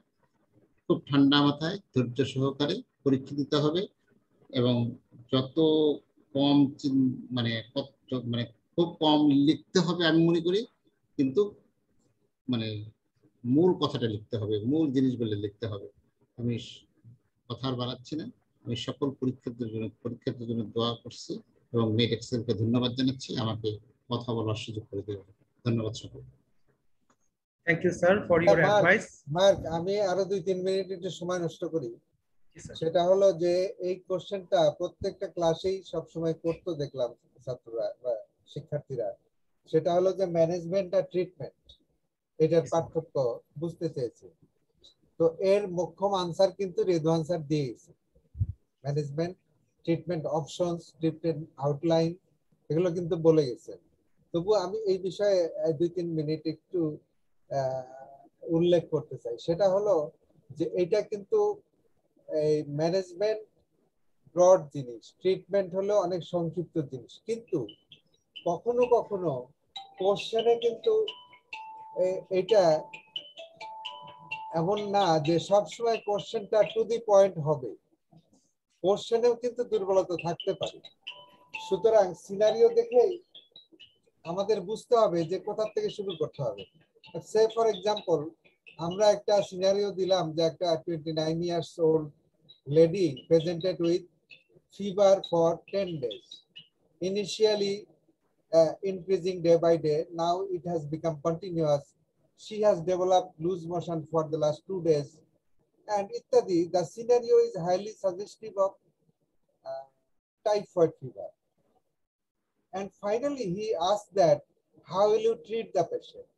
খুব ঠান্ডা মাথায় ধৈর্য সহকারে পরীক্ষা দিতে হবে এবং যত কম মানে খুব কম লিখতে হবে আমি মনে করি, কিন্তু মানে মূল কথাটা লিখতে হবে, মূল জিনিসগুলো লিখতে হবে। আমি কথা আর বাড়াচ্ছি না, আমি সকল পরীক্ষার্থীদের জন্য দোয়া করছি এবং মেডেক্সেলকে ধন্যবাদ জানাচ্ছি আমাকে কথা বলার সুযোগ করে দেওয়ার। ধন্যবাদ সকল। Thank you, sir, for your advice. Mark, আমি আরো 2-3 মিনিট একটু সময় নষ্ট করি। সেটা হলো যে এই কোশ্চেনটা প্রত্যেকটা ক্লাসেই সবসময় করতে দেখলাম ছাত্ররা বা শিক্ষার্থীরা, সেটা হলো যে ম্যানেজমেন্ট আর ট্রিটমেন্ট, এটার পার্থক্য বুঝতে চেয়েছে। তো এর মোক্ষম আনসার কিন্তু রেদওয়ান স্যার দিয়েছে। Management, treatment options, treatment outline, এগুলো কিন্তু বলে গেছে। তবু আমি এই বিষয়ে 2-3 মিনিট একটু উল্লেখ করতে চাই। সেটা হলো যে এটা কিন্তু এই ম্যানেজমেন্ট ব্রড জিনিস, ট্রিটমেন্ট হলো অনেক সংক্ষিপ্ত জিনিস, কিন্তু কখনো কখনো কোশ্চেনে কিন্তু এটা এমন না যে সবসময় কোশ্চেনটা টু দি পয়েন্ট হবে, কোশ্চেনেও কিন্তু দুর্বলতা থাকতে পারে। সুতরাং সিনারিও দেখেই আমাদের বুঝতে হবে যে কোথা থেকে শুরু করতে হবে। সে ফর এক্সাম্পল, আমরা একটা সিনারিও দিলাম যে একটা 29 years old lady presented with fever for 10 days, initially increasing day by day, now it has become continuous. She has developed loose motion for the last 2 days. and ityadi. The scenario is highly suggestive of typhoid fever. And finally, he asked that, how will you treat the patient?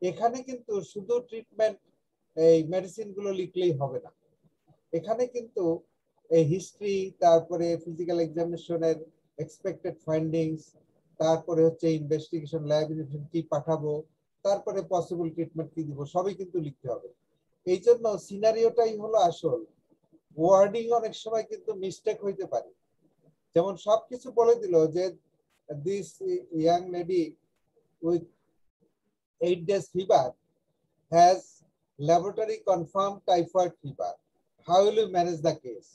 এখানে কিন্তু শুধু treatment এই medicine গুলো লিখলেই হবে না, এখানে কিন্তু এই হিস্ট্রি, তারপরে ফিজিক্যাল এক্সামিনেশনের এক্সপেক্টেড ফাইন্ডিংস, তারপরে হচ্ছে ইনভেস্টিগেশন ল্যাব কি পাঠাবো, তারপরে পসিবল ট্রিটমেন্ট কি দিব, সবই কিন্তু লিখতে হবে। এই জন্য সিনারিওটাই হলো আসল। ওয়ার্ডিং অনেক সময় কিন্তু মিস্টেক হইতে পারে। যেমন সবকিছু বলে দিল যে this young lady with 8 days fever has laboratory confirmed typhoid fever. How will you manage the case?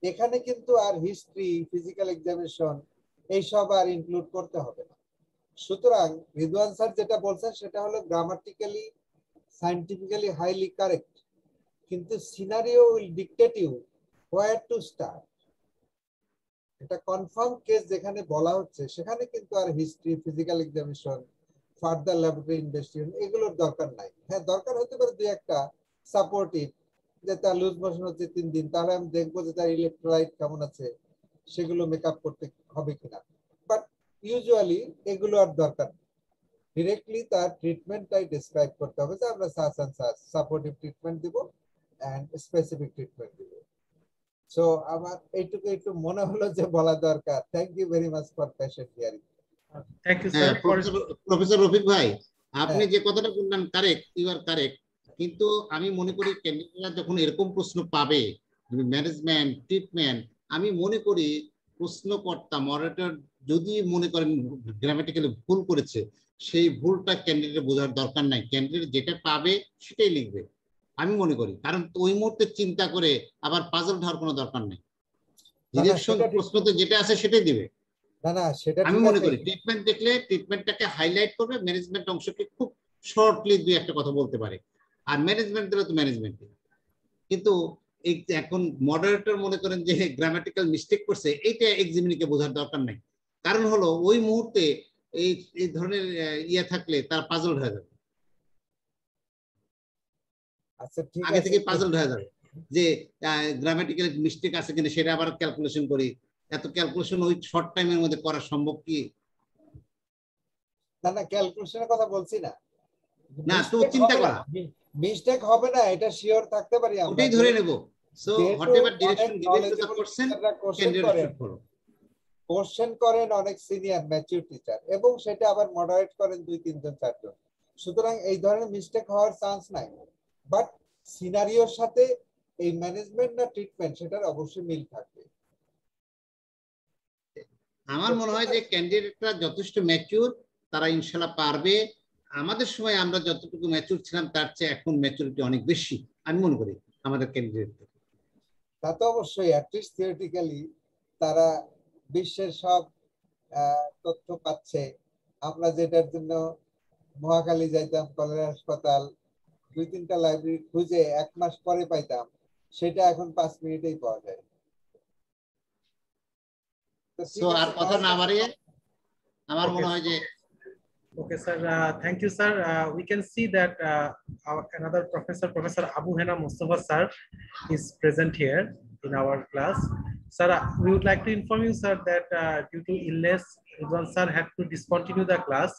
এখানে কিন্তু আর হিস্ট্রি, ফিজিক্যাল এক্সামিনেশন এইসব আর ইনক্লুড করতে হবে না। সুতরাং রিদওয়ান স্যার যেটা বলছেন সেটা হলো গ্রামাটিক্যালি, সায়েন্টিফিক্যালি হাইলি কারেক্ট, কিন্তু scenario will dictate you where to start. এটা কনফার্ম কেস যেখানে বলা হচ্ছে সেখানে কিন্তু আর history, physical examination, further laboratory investigation এগুলোর দরকার নাই। হ্যাঁ, দরকার হতে পারে দুই একটা সাপোর্টিভ, যে তার লুজ মোশন হচ্ছে 3 দিন, তাহলে আমি দেখবো যে তার ইলেকট্রোলাইট কেমন আছে, সেগুলো মেকআপ করতে হবে কিনা। বাট ইউজুয়ালি এগুলো আর দরকার নেই, ডিরেক্টলি তার ট্রিটমেন্টটাই ডিসক্রাইব করতে হবে যে আমরা সাপোর্টিভ ট্রিটমেন্ট দিব এন্ড স্পেসিফিক ট্রিটমেন্ট দিব। সো আমার এইটুকু একটু মনে হলো যে বলা দরকার। Thank you very much for patient hearing. Thank you sir. Professor Rafiq ভাই, আপনি যে কথাটা বললেন কারেক্ট, ইউ আর কারেক্ট, কিন্তু আমি মনে করি ক্যান্ডিডেটরা যখন এরকম প্রশ্ন পাবে ম্যানেজমেন্ট, ট্রিটমেন্ট, আমি মনে করি প্রশ্নকর্তা মডারেটর যদি মনে করেন গ্রামাটিক্যালি ভুল করেছে, সেই ভুলটা ক্যান্ডিডেট বোঝার দরকার নাই, ক্যান্ডিডেট যেটা পাবে সেটাই লিখবে আমি মনে করি। কারণ ওই মুহূর্তে চিন্তা করে আবার পাজল হওয়ার কোনো দরকার নেই, ডিরেকশন প্রশ্নতে যেটা আছে সেটাই দিবে। না না, সেটা আমি মনে করি ট্রিটমেন্ট দেখলে ট্রিটমেন্টটাকে হাইলাইট করবে, ম্যানেজমেন্ট অংশকে খুব শর্টলি দুই একটা কথা বলতে পারে, আর ম্যানেজমেন্ট দিলে তো ম্যানেজমেন্ট। কিন্তু এখন মডারেটর মনে করেন যে গ্রামাটিক্যাল মিস্টেক করছে, এইটা এক্সামিনিকে বোঝার দরকার নাই। কারণ হলো ওই মুহূর্তে এই ধরনের ইয়ে থাকলে তার পাজল হয়ে যাবে, আচ্ছা ঠিক আছে, আগে থেকে পাজল হয়ে যাবে যে গ্রামাটিক্যাল মিস্টেক আছে কিনা, সেটা আবার ক্যালকুলেশন করি। এত ক্যালকুলেশন ওই শর্ট টাইমের মধ্যে করা সম্ভব কি? না না, ক্যালকুলেশনের কথা বলছি না, না তো চিন্তা করা মিস্টেক হবে না এটা শিওর থাকতে পারি আমরা, ওটাই ধরে নেব। So whatever direction given to the person, candidate should follow. Question করেন অনেক সিনিয়র ম্যাচিউর টিচার, এবং সেটা আবার মডারেট করেন 2-3 জন 4 জন। সুতরাং এই ধরনের মিস্টেক হওয়ার চান্স নাই। বাট সিনারিওর সাথে এই ম্যানেজমেন্ট না ট্রিটমেন্ট সেটার অবশ্যই মিল থাকবে। আমার মনে হয় যে ক্যান্ডিডেটরা যথেষ্ট ম্যাচিউর, তারা ইনশাআল্লাহ পারবে। আমাদের সময় আমরা যতটুকু ম্যাচিউর ছিলাম তার চেয়ে এখন ম্যাচুরিটি অনেক বেশি আমি মনে করি আমাদের ক্যান্ডিডেট। তা তো অবশ্যই, অ্যাটলিস্ট থিওরিটিক্যালি তারা বিশ্বের সব তথ্য পাচ্ছে। আমরা যেটার জন্য মহাখালী যাইতাম, কলেরা হাসপাতাল 2-3টা লাইব্রেরি খুঁজে 1 মাস পরে পাইতাম, সেটা এখন 5 মিনিটেই পাওয়া যায়। সো আর কথা না বাড়িয়ে আমার মনে হয় যে Okay, sir. Thank you, sir. We can see that another professor, Professor Abu Hena Mustafa, sir, is present here in our class. Sir, we would like to inform you, sir, that due to illness, Ridwan sir had to discontinue the class,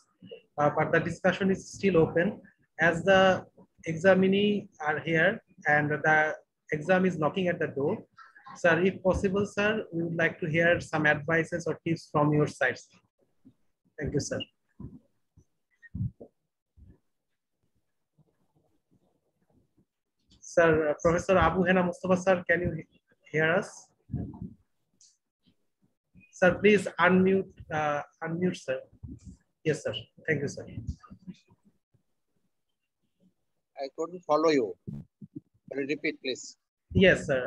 but the discussion is still open. As the examinee are here and the exam is knocking at the door, sir, if possible, sir, we would like to hear some advices or tips from your side. Thank you, sir. Sir, Professor Abu Hena Mustafa, sir, can you hear us? Sir, please unmute, sir. Yes, sir. Thank you, sir. I couldn't follow you. Can you repeat, please? Yes, sir.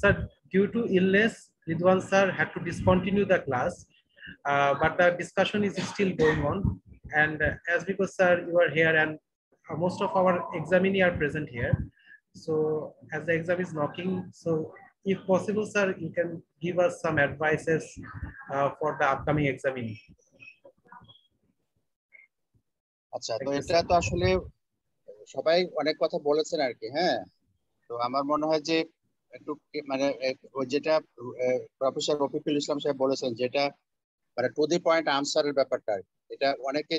Sir, due to illness, Ridwan sir had to discontinue the class, but the discussion is still going on. And as because, sir, you are here and most of our examinee are present here. So as the exam is knocking, so if possible, sir, you can give us some advices for the upcoming examinee. আচ্ছা, তো এটা তো আসলে সবাই অনেক কথা বলেছেন আর কি। হ্যাঁ, তো আমার মনে হয় যে একটু মানে ওই যেটা প্রফেসর রফিকুল ইসলাম সাহেব বলেছেন, যেটা মানে টু দি পয়েন্ট আনসারের ব্যাপারটা আর কি। এটা অনেকে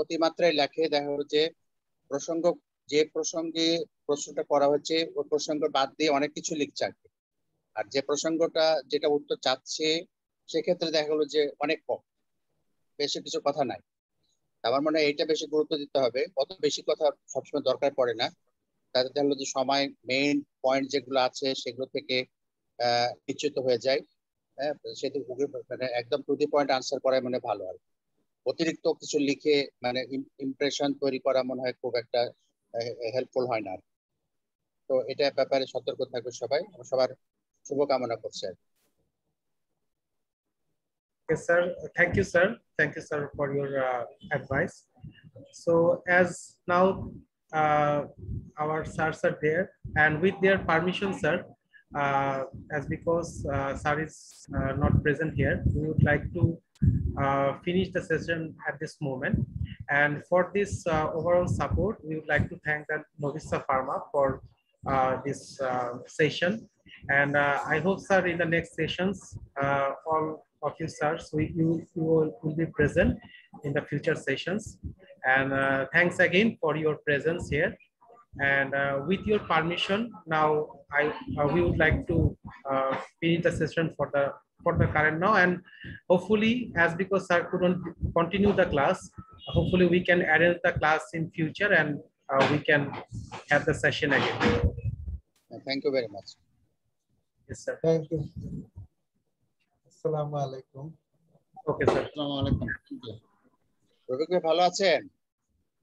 অতিমাত্রায় লেখে, দেখা হলো যে প্রসঙ্গ, যে প্রসঙ্গে প্রশ্নটা করা হচ্ছে ওই প্রসঙ্গ বাদ দিয়ে অনেক কিছু লিখছে আর কি। আর যে প্রসঙ্গটা যেটা উত্তর চাচ্ছে সেক্ষেত্রে দেখা গেলো যে অনেক কম, বেশি কিছু কথা নাই। আমার মনে হয় এইটা বেশি গুরুত্ব দিতে হবে। অত বেশি কথা সবসময় দরকার পড়ে না, তাতে দেখা গেলো যে সময় মেইন পয়েন্ট যেগুলো আছে সেগুলো থেকে নিশ্চিত হয়ে যায়। হ্যাঁ, সেটা মানে একদম টু দি পয়েন্ট আনসার করাই মানে ভালো। আর অতিরিক্ত কিছু লিখে মানে ইমপ্রেশন তৈরি করা মনে হয় খুব একটা হেল্পফুল হয় না। তো এটা ব্যাপারে সতর্ক থাকবে সবাই। সবার শুভকামনা করছি আর কি। Okay, sir. Thank you, sir. Thank you, sir, for your advice. So, as now our sirs are there, and with their permission, sir, as because sir is not present here, we would like to finish the session at this moment. And for this overall support, we would like to thank the Novista Pharma for this session. And I hope, sir, in the next sessions, all of you, sirs, you will be present in the future sessions. And thanks again for your presence here. And with your permission, now we would like to finish the session for the current now. And hopefully, as because sir couldn't continue the class, hopefully we can arrange the class in future, and we can have the session again. Thank you very much. Yes, sir. Thank you. আসসালামু আলাইকুম। Okay, sir. আসসালামু আলাইকুম। রফিক ভাই ভালো আছেন?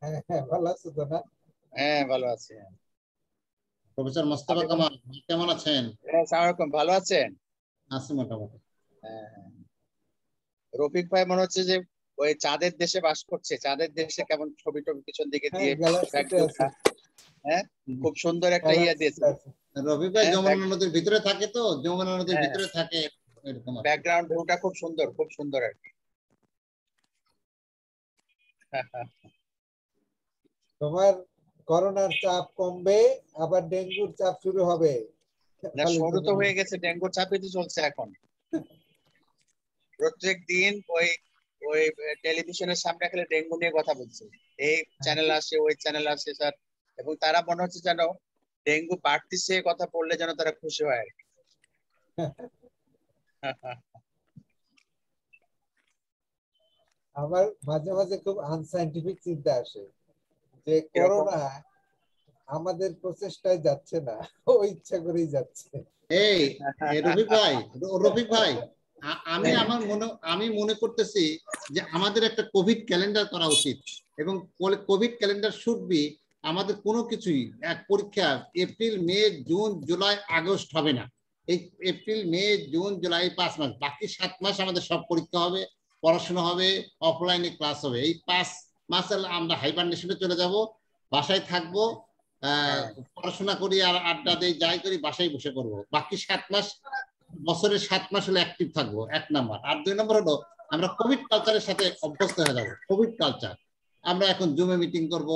হ্যাঁ, ভালো আছো তো না? হ্যাঁ, ভালো আছি। প্রফেসর মোস্তফা কামাল কেমন আছেন? হ্যাঁ, আসসালামু আলাইকুম, ভালো আছেন? আছি মোটামুটি। হ্যাঁ, রফিক ভাই মনে হচ্ছে যে ওই চাঁদের দেশে বাস করছে। চাঁদের দেশে কেমন ছবি টবি পিছন দিকে দিয়ে, হ্যাঁ, খুব সুন্দর একটা ইয়ে দিয়েছে। রফিক ভাই যমুনা নদীর ভিতরে থাকে, তো যমুনা নদীর ভিতরে থাকে, এরকম ব্যাকগ্রাউন্ড ভিউটা খুব সুন্দর, খুব সুন্দর আর কি। তোমার করোনার চাপ কমবে, আবার ডেঙ্গুর চাপ শুরু হবে। না, শুরু তো হয়ে গেছে, ডেঙ্গুর চাপই তো চলছে এখন। প্রত্যেক দিন ওই ওই টেলিভিশনের সামনে খেলে ডেঙ্গু নিয়ে কথা বলছে, এই চ্যানেল আসে ওই চ্যানেল আসে স্যার, এবং তারা মনে হচ্ছে যেন ডেঙ্গু বাড়তিছে কথা বললে যেন তারা খুশি হয়। আমার মাঝে মাঝে খুব আনসাইন্টিফিক চিন্তা আসে যে করোনা আমাদের প্রচেষ্টায় যাচ্ছে না, ও ইচ্ছা করেই যাচ্ছে। এই রফিক ভাই আমি মনে করতেছি যে আমাদের একটা কোভিড ক্যালেন্ডার করা উচিত, এবং কোভিড ক্যালেন্ডার শুড বি আমাদের কোনো কিছুই পরীক্ষা April May June July August হবে না। এই এপ্রিল মে জুন জুলাই 5 মাস, বাকি 7 মাস আমাদের সব পরীক্ষা হবে, পড়াশোনা হবে, অফলাইনে ক্লাস হবে। এই 5 মাস আমরা হাইবারনেশনে চলে যাব, বাসায় থাকবো, পড়াশোনা করি আর আড্ডা দেই, যাই করি বাসায় বসে করবো। বাকি 7 মাস, বছরের 7 মাস হলো অ্যাক্টিভ থাকবো, 1 নাম্বার। আর 2 নম্বর হলো আমরা কোভিড কালচারের সাথে অভ্যস্ত হয়ে যাবো। কোভিড কালচার, আমরা এখন জুমে মিটিং করব,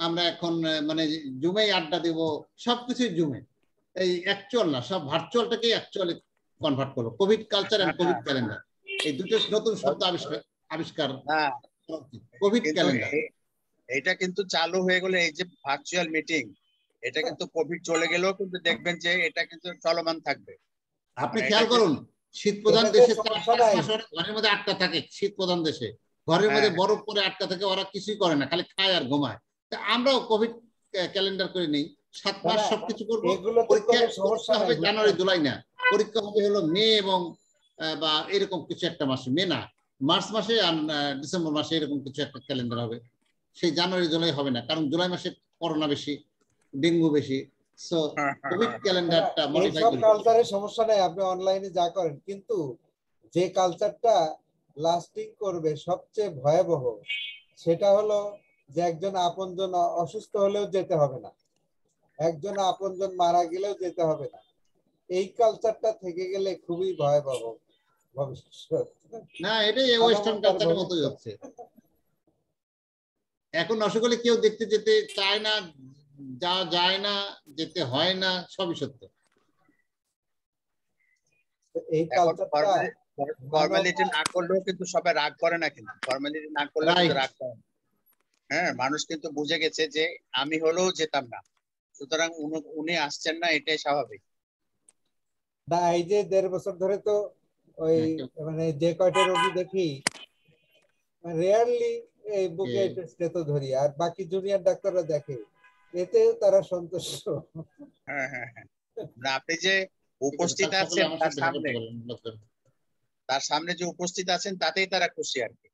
আমরা এখন মানে জুমে আড্ডা দেব, সবকিছুই জুমে। এই অ্যাকচুয়াল না, সব ভার্চুয়ালটাকে অ্যাকচুয়ালি কনভার্ট করবো। COVID culture and COVID calendar, এই দুটো নতুন শব্দ আবিষ্কার কোভিড ক্যালেন্ডার। এটা কিন্তু চালু হয়ে গেলে, এই যে ভার্চুয়াল মিটিং, এটা কিন্তু কোভিড চলে গেলেও কিন্তু দেখবেন যে এটা কিন্তু চলমান থাকবে। আপনি খেয়াল করুন, শীত প্রধান দেশে ঘরের মধ্যে 8টা থাকে, শীত প্রধান দেশে ঘরের মধ্যে বরফ পরে 8টা থেকে, ওরা কিছুই করে না, খালি খায় আর ঘুমায়। আমরাও কোভিড ক্যালেন্ডার করে নিই, 7 মাস সবকিছু করবো। পরীক্ষা হবে জানুয়ারি জুলাই না, পরীক্ষা হবে হলো মে এবং বা এরকম কিছু একটা মাসে, মে না মার্চ মাসে আর ডিসেম্বর মাসে, এরকম কিছু একটা ক্যালেন্ডার হবে। সেই জানুয়ারি জুলাই হবে না, কারণ জুলাই মাসে করোনা বেশি, ডেঙ্গু বেশি। সো কোভিড ক্যালেন্ডারটা মডিফাই করি। কালচারের সমস্যা নাই, আপনি অনলাইনে যা করেন, কিন্তু যে কালচারটা লাস্টিং করবে সবচেয়ে ভয়াবহ, সেটা হলো যে একজন আপনজন অসুস্থ হলেও যেতে হবে না, একজন আপনজন মারা গেলেও যেতে হবে না। এই কালচারটা থেকে গেলে খুবই ভয়াবহ ভবিষ্যৎ। না, এটাই ওয়েস্টার্ন কালচারের মতোই হচ্ছে। এখন অসুখ হলে কেউ দেখতে যেতে চায় না, যা যায় না, যেতে হয় না, সবই সত্য। এই কালচারটা ফর্মালিটি না করলেও কিন্তু সবাই রাগ করে না, কিন্তু ফর্মালিটি না করলেও কিন্তু রাগ করে না। হ্যাঁ, মানুষ কিন্তু বুঝে গেছে যে আমি হলেও যেতাম না, সুতরাং উনি আসছেন না, এটাই স্বাভাবিক। না, এই যে 1.5 বছর ধরে তো ওই মানে যে কয়টা রোগী দেখি রেয়ারলি এই বুকে টেস্টে তো ধরি, আর বাকি জুনিয়র ডাক্তাররা দেখে, এতে তারা সন্তুষ্ট। হ্যাঁ হ্যাঁ হ্যাঁ, না আপনি যে উপস্থিত আছেন তার সামনে যে উপস্থিত আছেন তাতেই তারা খুশি আর কি।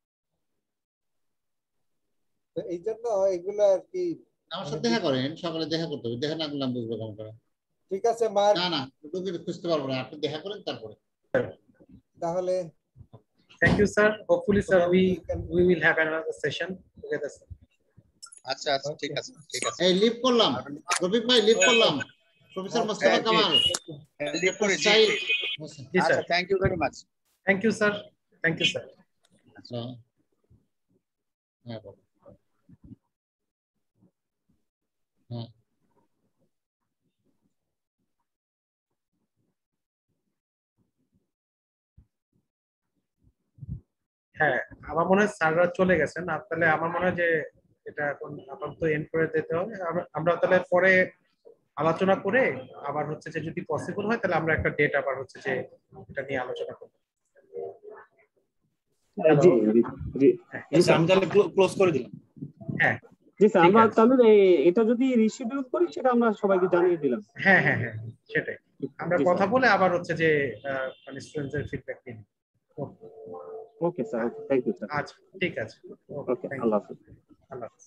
এই জন্য এগুলো আর কি আমার সাথে দেখা করেন, সকালে দেখা করতে হবে, দেখা না করলাম বুঝবো কেমন করে। ঠিক আছে মার্ক, না না রোগীর খুঁজতে পারবো না, আপনি দেখা করেন তারপরে। তাহলে Thank you, sir. Hopefully, sir, we will have another session together, sir. আচ্ছা আচ্ছা, ঠিক আছে ঠিক আছে। এই লিভ করলাম, রফিক ভাই লিভ করলাম, প্রফেসর মোস্তফা কামাল লিভ করে জি। আচ্ছা, thank you very much. Thank you, sir. Thank you, sir. আচ্ছা হ্যাঁ বল। হ্যাঁ হ্যাঁ, আমার মনে হয় স্যাররা চলে গেছেন, আর তাহলে আমার মনে হয় যে এটা এখন আপাতত এন্ড করে দিতে হবে। আমরা তাহলে পরে আলোচনা করে আবার হচ্ছে যে যদি পসিবল হয় তাহলে আমরা একটা ডেট আবার হচ্ছে যে এটা নিয়ে আলোচনা করব। জি জি জি, আমি তাহলে ক্লোজ করে দিলাম। হ্যাঁ জি স্যার, আমরা তাহলে এটা যদি রিশিডিউল করি সেটা আমরা সবাইকে জানিয়ে দিলাম। হ্যাঁ হ্যাঁ হ্যাঁ, সেটাই আমরা কথা বলে আবার হচ্ছে যে মানে স্টুডেন্টদের ফিডব্যাক নিই। Okay sir, thank you sir. আচ্ছা ঠিক আছে, ওকে, আল্লাহ হাফেজ। আল্লাহ হাফেজ।